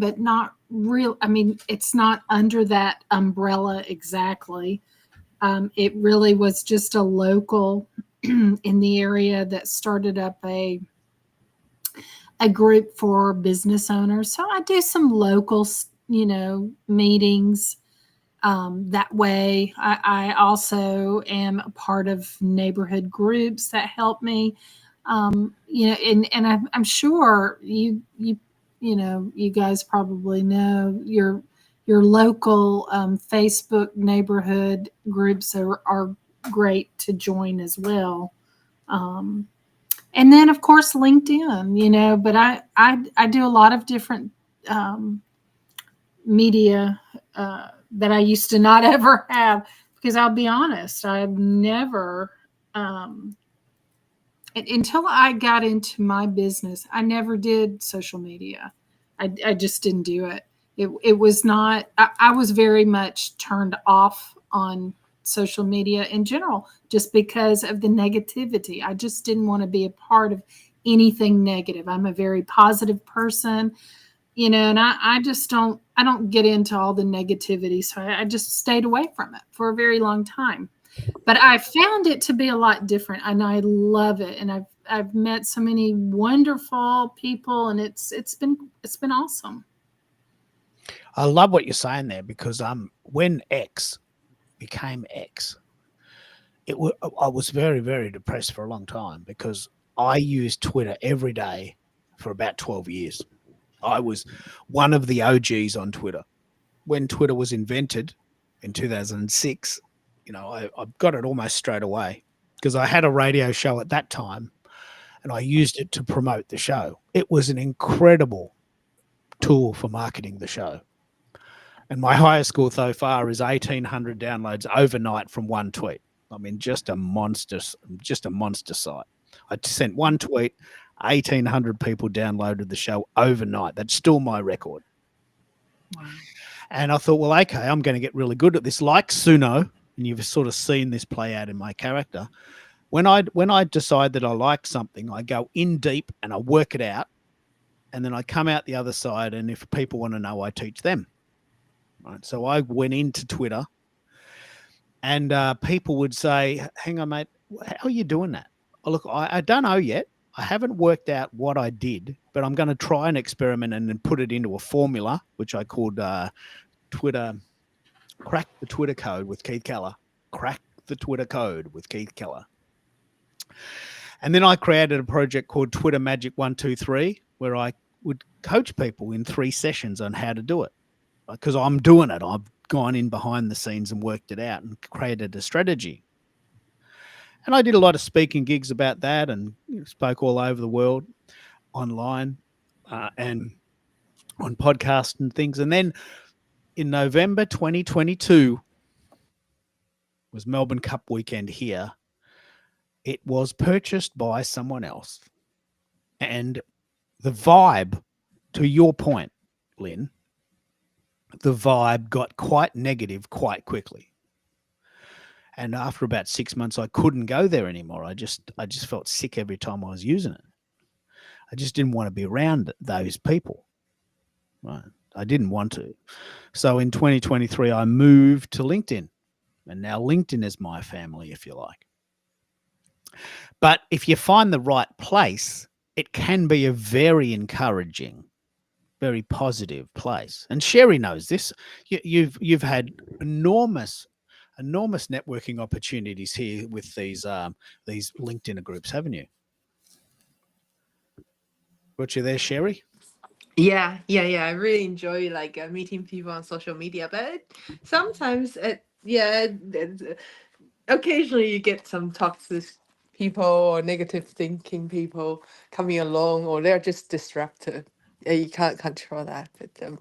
[SPEAKER 4] but not real. I mean, it's not under that umbrella exactly. It really was just a local in the area that started up a group for business owners. So I do some local, meetings. That way, I also am a part of neighborhood groups that help me. And I'm sure you guys probably know your local Facebook neighborhood groups are great to join as well. And then of course LinkedIn, but I do a lot of different media that I used to not ever have, because I'll be honest, I've never until I got into my business, I never did social media. I just didn't do it. It was not, I was very much turned off on social media in general just because of the negativity. I just didn't want to be a part of anything negative. I'm a very positive person, you know, and I just I don't get into all the negativity. So I just stayed away from it for a very long time. But I found it to be a lot different, and I love it. And I've met so many wonderful people, and it's been awesome.
[SPEAKER 2] I love what you're saying there, because when X became X, I was very, very depressed for a long time, because I used Twitter every day for about 12 years. I was one of the OGs on Twitter. When Twitter was invented in 2006, you know, I got it almost straight away, because I had a radio show at that time and I used it to promote the show. It was an incredible tool for marketing the show. And my highest score so far is 1,800 downloads overnight from one tweet. I mean, just a monster site. I sent one tweet, 1,800 people downloaded the show overnight. That's still my record.
[SPEAKER 4] Wow.
[SPEAKER 2] And I thought, well, okay, I'm going to get really good at this. Like Suno, and you've sort of seen this play out in my character. When I decide that I like something, I go in deep and I work it out, and then I come out the other side, and if people want to know, I teach them. Right? So I went into Twitter, and people would say, hang on, mate, how are you doing that? Oh, look, I don't know yet. I haven't worked out what I did, but I'm going to try an experiment and then put it into a formula, which I called Twitter, Crack the Twitter Code with Keith Keller. Crack the Twitter Code with Keith Keller. And then I created a project called Twitter Magic 123, where I would coach people in 3 sessions on how to do it. Because I'm doing it. I've gone in behind the scenes and worked it out and created a strategy. And I did a lot of speaking gigs about that, and spoke all over the world online and on podcasts and things. And then in November 2022 was Melbourne Cup weekend here. It was purchased by someone else. And the vibe, to your point, Lynn, the vibe got quite negative quite quickly. And after about 6 months, I couldn't go there anymore. I just felt sick every time I was using it. I just didn't want to be around those people. Right? I didn't want to. So in 2023, I moved to LinkedIn. And now LinkedIn is my family, if you like. But if you find the right place, it can be a very encouraging, very positive place. And Sherry knows this. You've had enormous networking opportunities here with these LinkedIn groups, haven't you? Got you there, Sherry?
[SPEAKER 5] Yeah. I really enjoy meeting people on social media, but sometimes occasionally you get some toxic people or negative thinking people coming along, or they're just disruptive. Yeah, you can't control that, but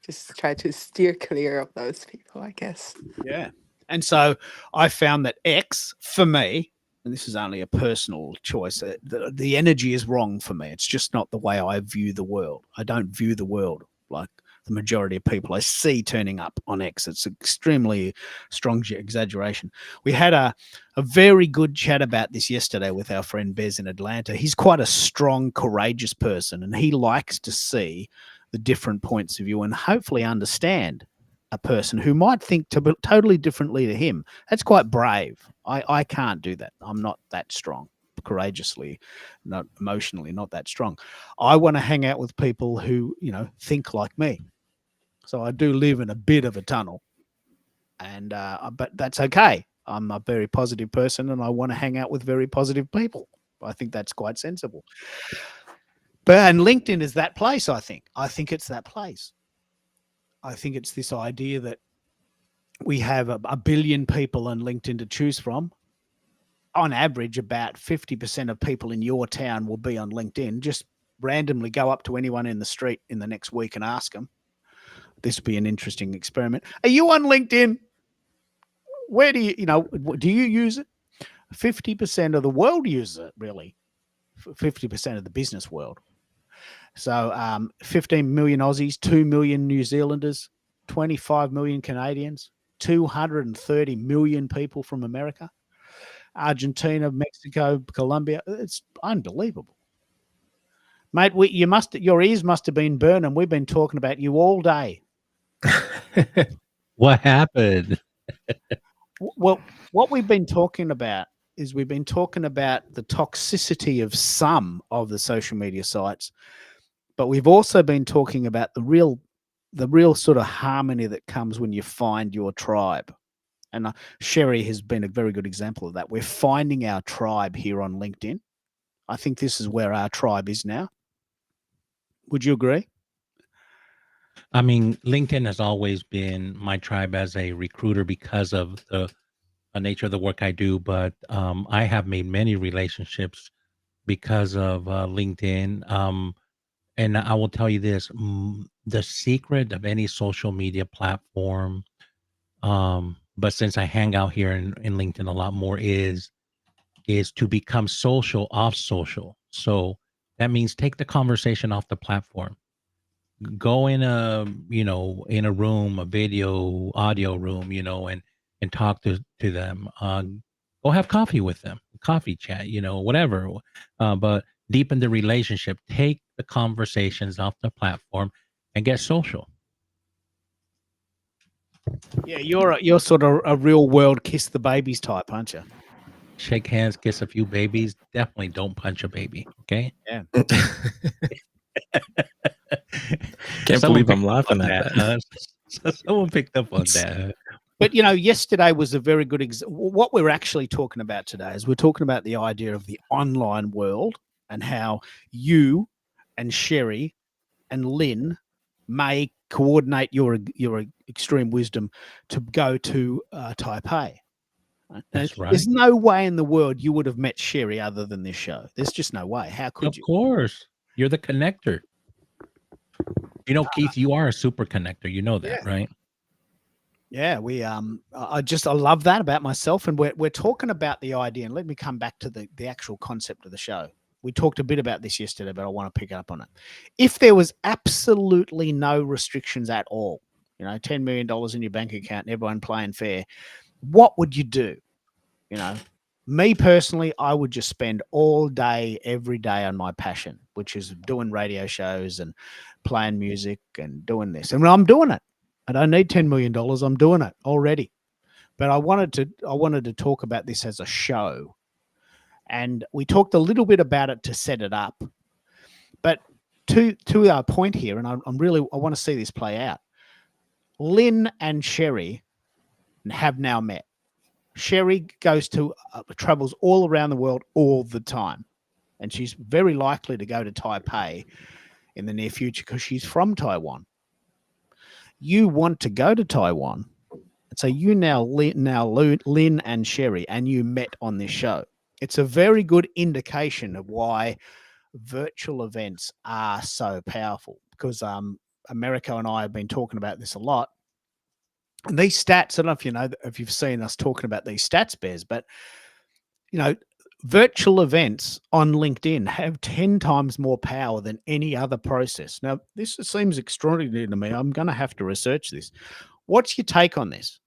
[SPEAKER 5] just try to steer clear of those people, I guess.
[SPEAKER 2] Yeah. And so I found that X, for me, and this is only a personal choice, the energy is wrong for me. It's just not the way I view the world. I don't view the world like the majority of people I see turning up on X. It's extremely strong exaggeration. We had a very good chat about this yesterday with our friend Bez in Atlanta. He's quite a strong, courageous person, and he likes to see the different points of view and hopefully understand a person who might think totally differently to him. That's quite brave. I can't do that. I'm not that strong, courageously, not emotionally, not that strong. I want to hang out with people who, think like me. So I do live in a bit of a tunnel, and but that's okay. I'm a very positive person, and I want to hang out with very positive people. I think that's quite sensible. And LinkedIn is that place, I think. I think it's that place. I think it's this idea that we have a billion people on LinkedIn to choose from. On average, about 50% of people in your town will be on LinkedIn. Just randomly go up to anyone in the street in the next week and ask them. This would be an interesting experiment. Are you on LinkedIn? Where do do you use it? 50% of the world uses it, really. 50% of the business world. So 15 million Aussies, 2 million New Zealanders, 25 million Canadians, 230 million people from America, Argentina, Mexico, Colombia. It's unbelievable. Mate, your ears must have been burning. We've been talking about you all day.
[SPEAKER 6] What happened?
[SPEAKER 2] Well, what we've been talking about is we've been talking about the toxicity of some of the social media sites, but we've also been talking about the real sort of harmony that comes when you find your tribe. And Sherry has been a very good example of that. We're finding our tribe here on LinkedIn. I think this is where our tribe is now. Would you agree?
[SPEAKER 6] I mean, LinkedIn has always been my tribe as a recruiter because of the nature of the work I do. But I have made many relationships because of LinkedIn. And I will tell you this, the secret of any social media platform, but since I hang out here in LinkedIn a lot more, is to become social off social. So that means take the conversation off the platform. Go in a room, a video, audio room, and talk to them. Go have coffee with them, coffee chat, whatever. But deepen the relationship. Take the conversations off the platform and get social.
[SPEAKER 2] Yeah, you're sort of a real world kiss the babies type, aren't you?
[SPEAKER 6] Shake hands, kiss a few babies. Definitely don't punch a baby. Okay.
[SPEAKER 2] Yeah.
[SPEAKER 3] Can't
[SPEAKER 6] Someone
[SPEAKER 3] believe I'm
[SPEAKER 6] picked up
[SPEAKER 3] laughing
[SPEAKER 6] on
[SPEAKER 3] at that.
[SPEAKER 6] Someone picked up on that.
[SPEAKER 2] But yesterday was a very good what we're actually talking about today is we're talking about the idea of the online world and how you and Sherry and Lynn may coordinate your extreme wisdom to go to Taipei.
[SPEAKER 6] That's right.
[SPEAKER 2] There's no way in the world you would have met Sherry other than this show. There's just no way. How could
[SPEAKER 6] Of
[SPEAKER 2] you?
[SPEAKER 6] course. You're the connector. Keith, you are a super connector. You know that, right?
[SPEAKER 2] Yeah, we I love that about myself, and we're talking about the idea. And let me come back to the actual concept of the show. We talked a bit about this yesterday, but I want to pick up on it. If there was absolutely no restrictions at all, $10 million in your bank account and everyone playing fair, what would you do? Me personally, I would just spend all day, every day on my passion, which is doing radio shows and playing music and doing this. And I'm doing it. I don't need $10 million. I'm doing it already. But I wanted to talk about this as a show. And we talked a little bit about it to set it up. But to our point here, and I want to see this play out. Lynn and Sherry have now met. Sherry travels all around the world all the time. And she's very likely to go to Taipei in the near future because she's from Taiwan. You want to go to Taiwan. And so you Lynn and Sherry, and you met on this show. It's a very good indication of why virtual events are so powerful because Americo and I have been talking about this a lot. And these stats, I don't know if you've seen us talking about these stats, Bears, but virtual events on LinkedIn have 10 times more power than any other process. Now, this seems extraordinary to me. I'm going to have to research this. What's your take on this?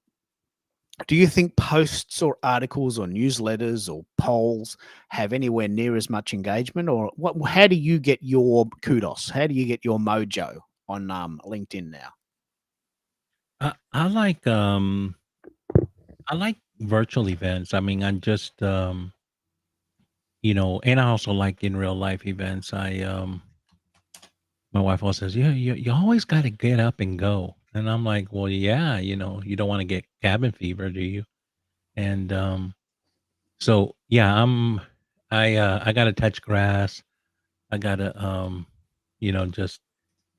[SPEAKER 2] Do you think posts or articles or newsletters or polls have anywhere near as much engagement, or how do you get your kudos? How do you get your mojo on LinkedIn now?
[SPEAKER 6] I like virtual events. I mean, I'm just and I also like in real life events. My wife always says, you always got to get up and go. And I'm like, well, yeah, you don't want to get cabin fever, do you? And so yeah, I gotta touch grass. I gotta just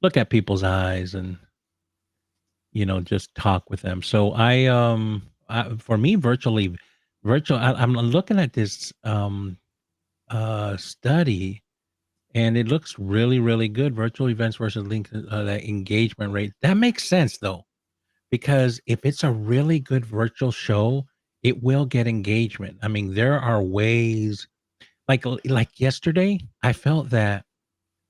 [SPEAKER 6] look at people's eyes and just talk with them. So for me, virtual, I'm looking at this study, and it looks really, really good. Virtual events versus that engagement rate. That makes sense though, because if it's a really good virtual show, it will get engagement. I mean, there are ways like yesterday, I felt that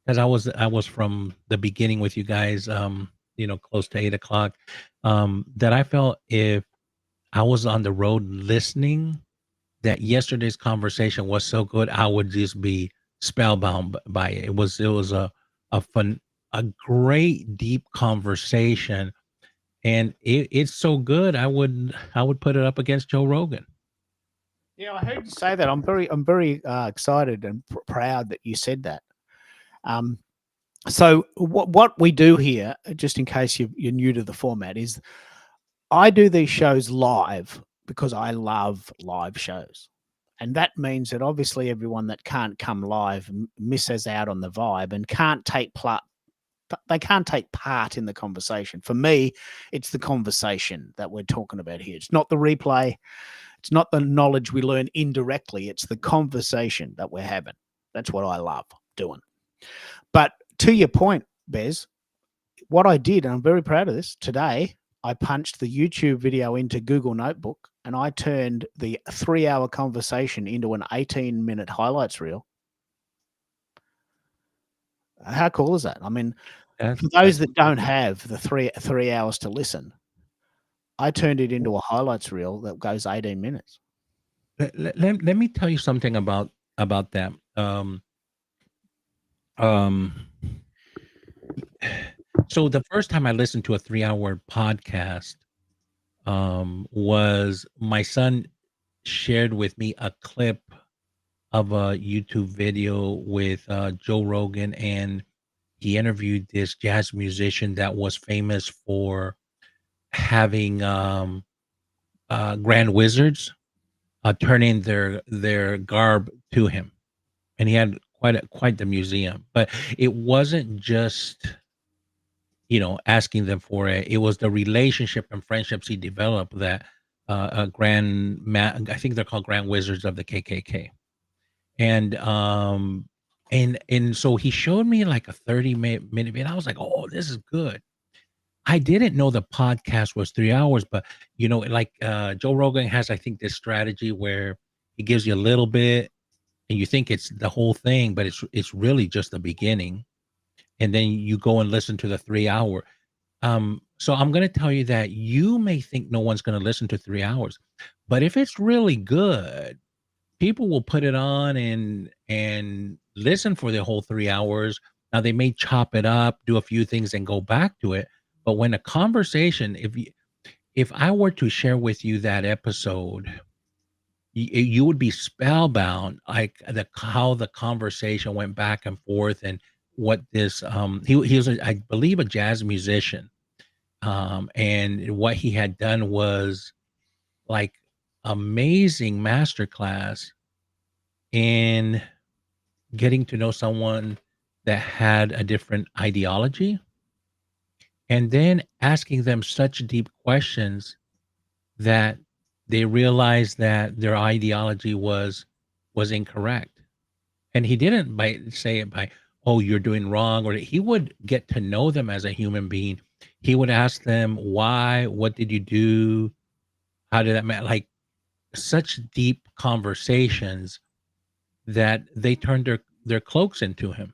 [SPEAKER 6] because I was from the beginning with you guys, close to 8 o'clock. That I felt if I was on the road listening, that yesterday's conversation was so good, I would just be spellbound by it. It was a fun, a great deep conversation, and it's so good. I would put it up against Joe Rogan.
[SPEAKER 2] Yeah, I heard you say that. I'm very excited and proud that you said that. Um, so what we do here, just in case you're new to the format, is I do these shows live because I love live shows. And that means that obviously everyone that can't come live misses out on the vibe and can't take they can't take part in the conversation. For me, it's the conversation that we're talking about here. It's not the replay. It's not the knowledge we learn indirectly. It's the conversation that we're having. That's what I love doing. But to your point, Bez, what I did, and I'm very proud of this, today I punched the YouTube video into Google Notebook and I turned the 3-hour conversation into an 18-minute highlights reel. How cool is that? I mean,
[SPEAKER 6] That's,
[SPEAKER 2] for those
[SPEAKER 6] that's
[SPEAKER 2] that don't have the three hours to listen, I turned it into a highlights reel that goes 18 minutes.
[SPEAKER 6] let me tell you something about that. Um, so the first time I listened to a 3-hour podcast, was my son shared with me a clip of a YouTube video with Joe Rogan, and he interviewed this jazz musician that was famous for having grand wizards turn in their garb to him, and he had quite the museum. But it wasn't just asking them for it. It was the relationship and friendships he developed that I think they're called Grand Wizards of the KKK. And so he showed me like a 30-minute video, and I was like, oh, this is good. I didn't know the podcast was 3 hours, but like Joe Rogan has, I think, this strategy where he gives you a little bit and you think it's the whole thing, but it's really just the beginning. And then you go and listen to the 3 hour. So I'm going to tell you that you may think no one's going to listen to 3 hours, but if it's really good, people will put it on and listen for the whole 3 hours. Now they may chop it up, do a few things, and go back to it. But when a conversation, if I were to share with you that episode, you would be spellbound, like how the conversation went back and forth, and what this he was I believe a jazz musician, and what he had done was like amazing masterclass in getting to know someone that had a different ideology, and then asking them such deep questions that they realized that their ideology was incorrect. And he didn't say it by, oh, you're doing wrong, or he would get to know them as a human being. He would ask them why, what did you do, how did that matter, like such deep conversations that they turned their cloaks into him.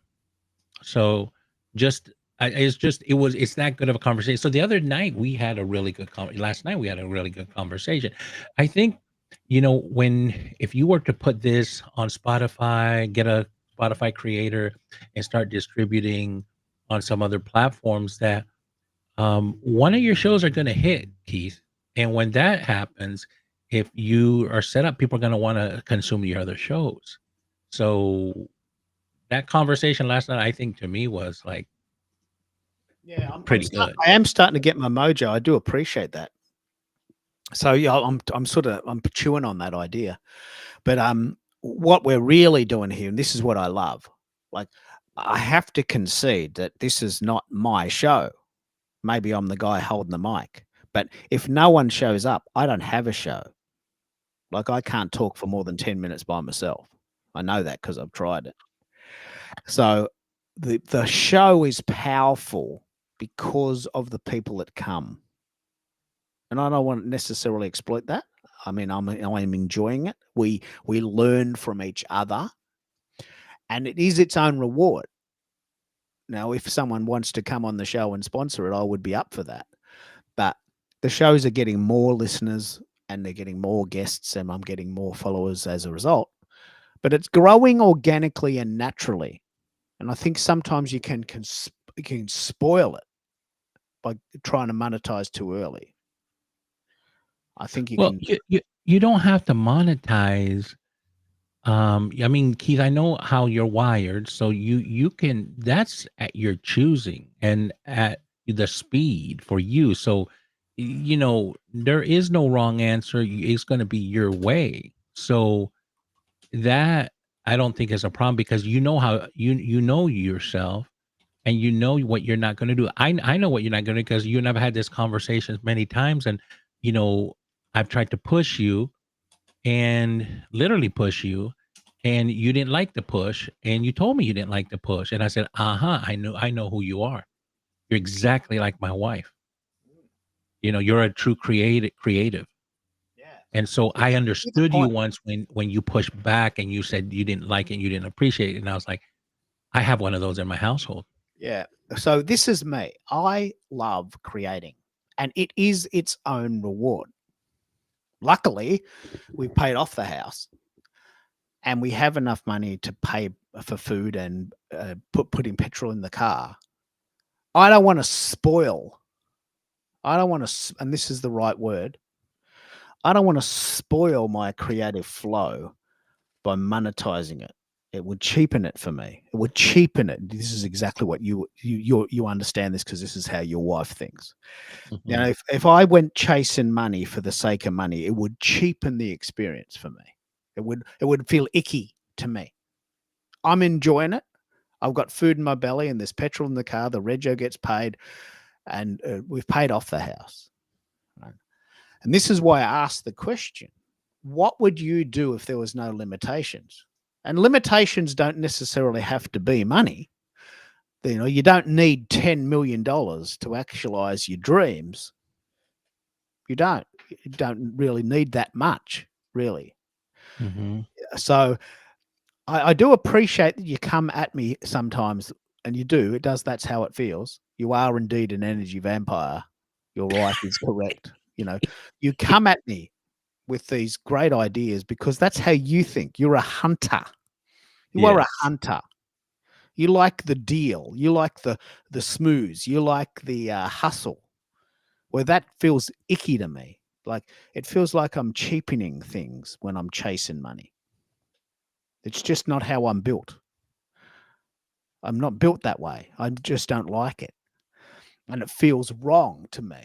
[SPEAKER 6] So just it's that good of a conversation. So the other night we had a really good last night we had a really good conversation. I think if you were to put this on Spotify, get a Spotify creator and start distributing on some other platforms, that one of your shows are going to hit, Keith. And when that happens, if you are set up, people are going to want to consume your other shows. So that conversation last night, I think, to me was like,
[SPEAKER 2] yeah,
[SPEAKER 6] pretty good.
[SPEAKER 2] I am starting to get my mojo. I do appreciate that. So yeah, I'm chewing on that idea. But what we're really doing here, and this is what I love, like I have to concede that this is not my show. Maybe I'm the guy holding the mic, but if no one shows up, I don't have a show. Like I can't talk for more than 10 minutes by myself. I know that because I've tried it. So the show is powerful because of the people that come. And I don't want to necessarily exploit that. I mean, I'm enjoying it. We learn from each other, and it is its own reward. Now, if someone wants to come on the show and sponsor it, I would be up for that. But the shows are getting more listeners and they're getting more guests, and I'm getting more followers as a result. But it's growing organically and naturally. And I think sometimes you can spoil it by trying to monetize too early. I think you
[SPEAKER 6] Well,
[SPEAKER 2] can.
[SPEAKER 6] you don't have to monetize. I mean, Keith, I know how you're wired, so you can. That's at your choosing and at the speed for you. So, there is no wrong answer. It's going to be your way. So that I don't think is a problem because you know how you know yourself and you know what you're not going to do. I know what you're not going to do because you and I've had this conversation many times, and I've tried to push you and literally push you, and you didn't like the push, and you told me you didn't like the push, and I said, I know who you are. You're exactly like my wife. You're a true creative.
[SPEAKER 2] Yeah.
[SPEAKER 6] And so I
[SPEAKER 2] It's a
[SPEAKER 6] understood you
[SPEAKER 2] point.
[SPEAKER 6] once when you pushed back and you said you didn't like it, and you didn't appreciate it, and I was like, I have one of those in my household.
[SPEAKER 2] Yeah. So this is me. I love creating, and it is its own reward. Luckily, we paid off the house, and we have enough money to pay for food and putting petrol in the car. I don't want to spoil. I don't want to, and this is the right word. I don't want to spoil my creative flow by monetizing it. It would cheapen it for me. It would cheapen it. This is exactly what you understand this because this is how your wife thinks.
[SPEAKER 6] Mhm.
[SPEAKER 2] If I went chasing money for the sake of money, it would cheapen the experience for me. It would feel icky to me. I'm enjoying it. I've got food in my belly and there's petrol in the car. The rego gets paid, and we've paid off the house. Right? And this is why I asked the question: what would you do if there was no limitations? And limitations don't necessarily have to be money. You don't need $10 million to actualize your dreams. You don't. You don't really need that much, really.
[SPEAKER 6] Mhm.
[SPEAKER 2] So I do appreciate that you come at me sometimes, and you do. That's how it feels. You are indeed an energy vampire. Your wife is correct. You come at me with these great ideas because that's how you think. You're a hunter. You are a
[SPEAKER 6] Yes.
[SPEAKER 2] hunter. You like the deal. You like the smooze. You like the hustle. Well, that feels icky to me. Like it feels like I'm cheapening things when I'm chasing money. It's just not how I'm built. I'm not built that way. I just don't like it. And it feels wrong to me.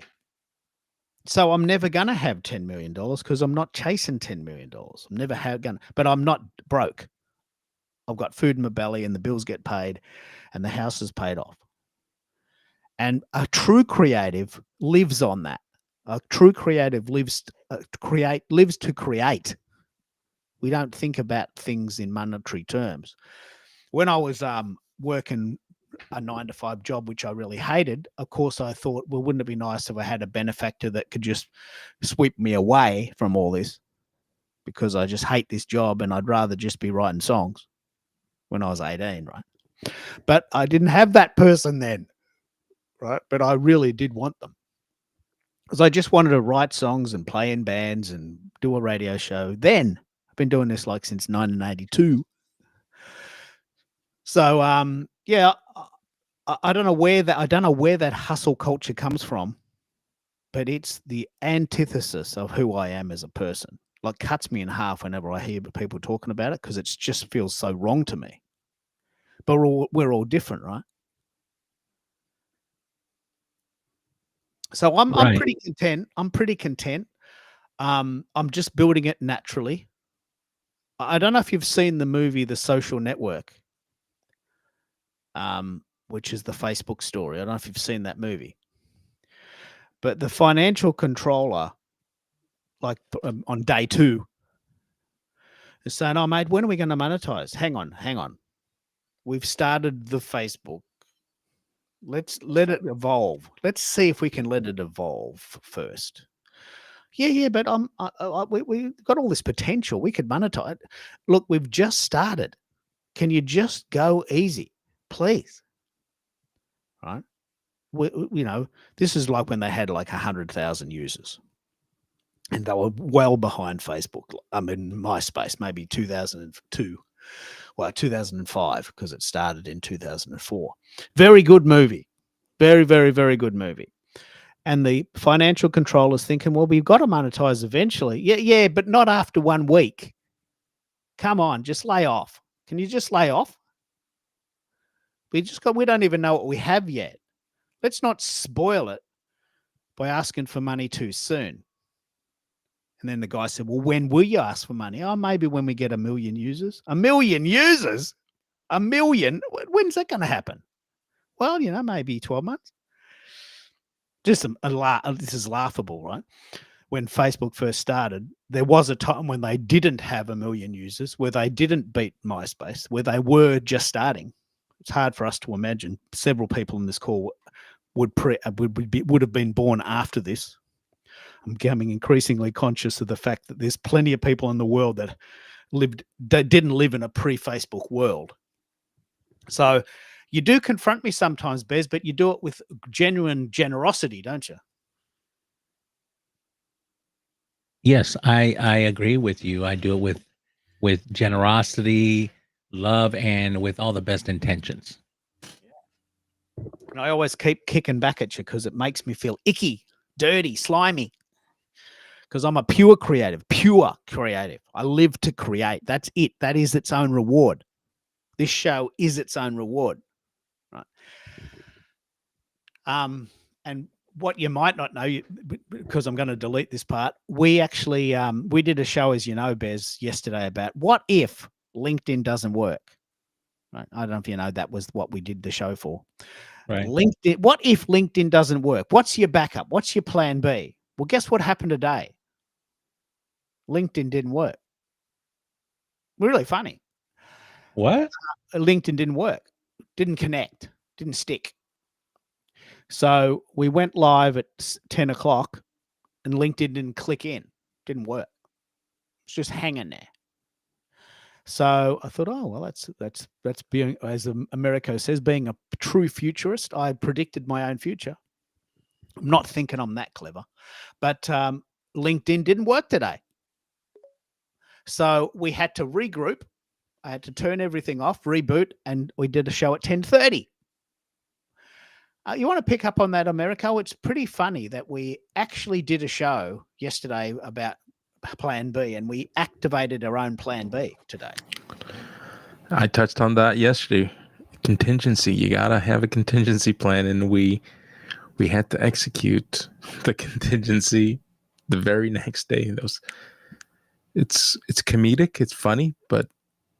[SPEAKER 2] So I'm never going to have $10 million because I'm not chasing $10 million. I'm never going to, but I'm not broke. I've got food in my belly and the bills get paid and the house is paid off. And a true creative lives on that. A true creative lives to create. We don't think about things in monetary terms. When I was working a 9-to-5 job, which I really hated, of course, I thought, well, wouldn't it be nice if I had a benefactor that could just sweep me away from all this? Because I just hate this job and I'd rather just be writing songs when I was 18, right? But I didn't have that person then, right? But I really did want them. Because I just wanted to write songs and play in bands and do a radio show. Then I've been doing this like since 1982. So yeah, I don't know where that hustle culture comes from, but it's the antithesis of who I am as a person. Like cuts me in half whenever I hear people talking about it because it just feels so wrong to me. But we're all different, right? So I'm
[SPEAKER 6] Right.
[SPEAKER 2] pretty content. I'm just building it naturally. I don't know if you've seen the movie The Social Network, which is the Facebook story. I don't know if you've seen that movie. But the financial controller, like on day 2, is saying, "Oh, mate, when are we going to monetize? Hang on. We've started the Facebook. Let's let it evolve. Let's see if we can let it evolve first." Yeah, but we got all this potential. We could monetize. Look, we've just started. Can you just go easy, please? right? This is like when they had like 100,000 users. And they were well behind Facebook. I mean, MySpace, maybe 2002. Well, 2005, because it started in 2004. Very good movie. Very, very, very good movie. And the financial controller's thinking, well, we've got to monetize eventually. Yeah, but not after 1 week. Come on, just lay off. Can you just lay off? We don't even know what we have yet. Let's not spoil it by asking for money too soon. And then the guy said, well, when will you ask for money? Oh, maybe when we get 1 million users. 1 million users? 1 million? When's that going to happen? Well, maybe 12 months. Just this is laughable, right? When Facebook first started, there was a time when they didn't have 1 million users, where they didn't beat MySpace, where they were just starting. It's hard for us to imagine. Several people in this call would have been born after this. I'm becoming increasingly conscious of the fact that there's plenty of people in the world that didn't live in a pre-Facebook world. So you do confront me sometimes, Bez, but you do it with genuine generosity, don't you?
[SPEAKER 6] Yes, I agree with you. I do it with generosity, love, and with all the best intentions.
[SPEAKER 2] And I always keep kicking back at you because it makes me feel icky, dirty, slimy. Because I'm a pure creative. I live to create. That's it. That is its own reward. This show is its own reward. Right. And what you might not know, because I'm going to delete this part, we actually we did a show, as you know, Bez, yesterday about what if LinkedIn doesn't work. Right? I don't know if you know that was what we did the show for.
[SPEAKER 6] Right.
[SPEAKER 2] LinkedIn. What if LinkedIn doesn't work? What's your backup? What's your plan B? Well, guess what happened today? LinkedIn didn't work. Really funny.
[SPEAKER 6] What?
[SPEAKER 2] LinkedIn didn't work. Didn't connect. Didn't stick. So we went live at 10 o'clock and LinkedIn didn't click in. Didn't work. It's just hanging there. So I thought, oh, well, that's being, as Americo says, being a true futurist. I predicted my own future. I'm not thinking I'm that clever. But LinkedIn didn't work today. So we had to regroup. I had to turn everything off, reboot, and we did a show at 10:30. You want to pick up on that, Americo? It's pretty funny that we actually did a show yesterday about Plan B, and we activated our own Plan B today.
[SPEAKER 3] I touched on that yesterday. Contingency. You gotta have a contingency plan, and we had to execute the contingency the very next day. It's comedic, it's funny, but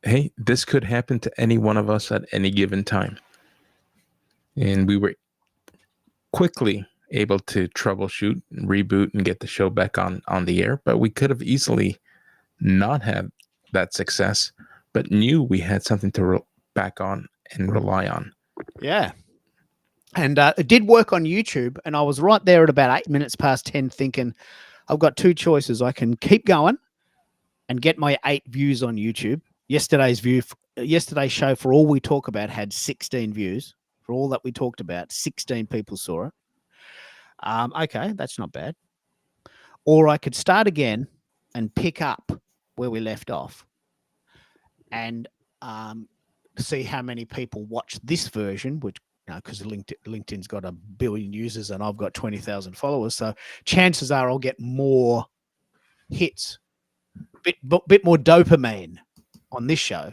[SPEAKER 3] hey, this could happen to any one of us at any given time. And we were quickly able to troubleshoot and reboot and get the show back on the air, but we could have easily not had that success, but knew we had something to back on and rely on.
[SPEAKER 2] Yeah. And it did work on YouTube, and I was right there at about 8 minutes past 10 thinking, I've got two choices. I can keep going and get my 8 views on YouTube. Yesterday's show, for all we talk about, had 16 views. For all that we talked about, 16 people saw it. Okay, that's not bad. Or I could start again and pick up where we left off and see how many people watch this version, which, because LinkedIn's got 1 billion users and I've got 20,000 followers. So chances are I'll get more hits, bit more dopamine on this show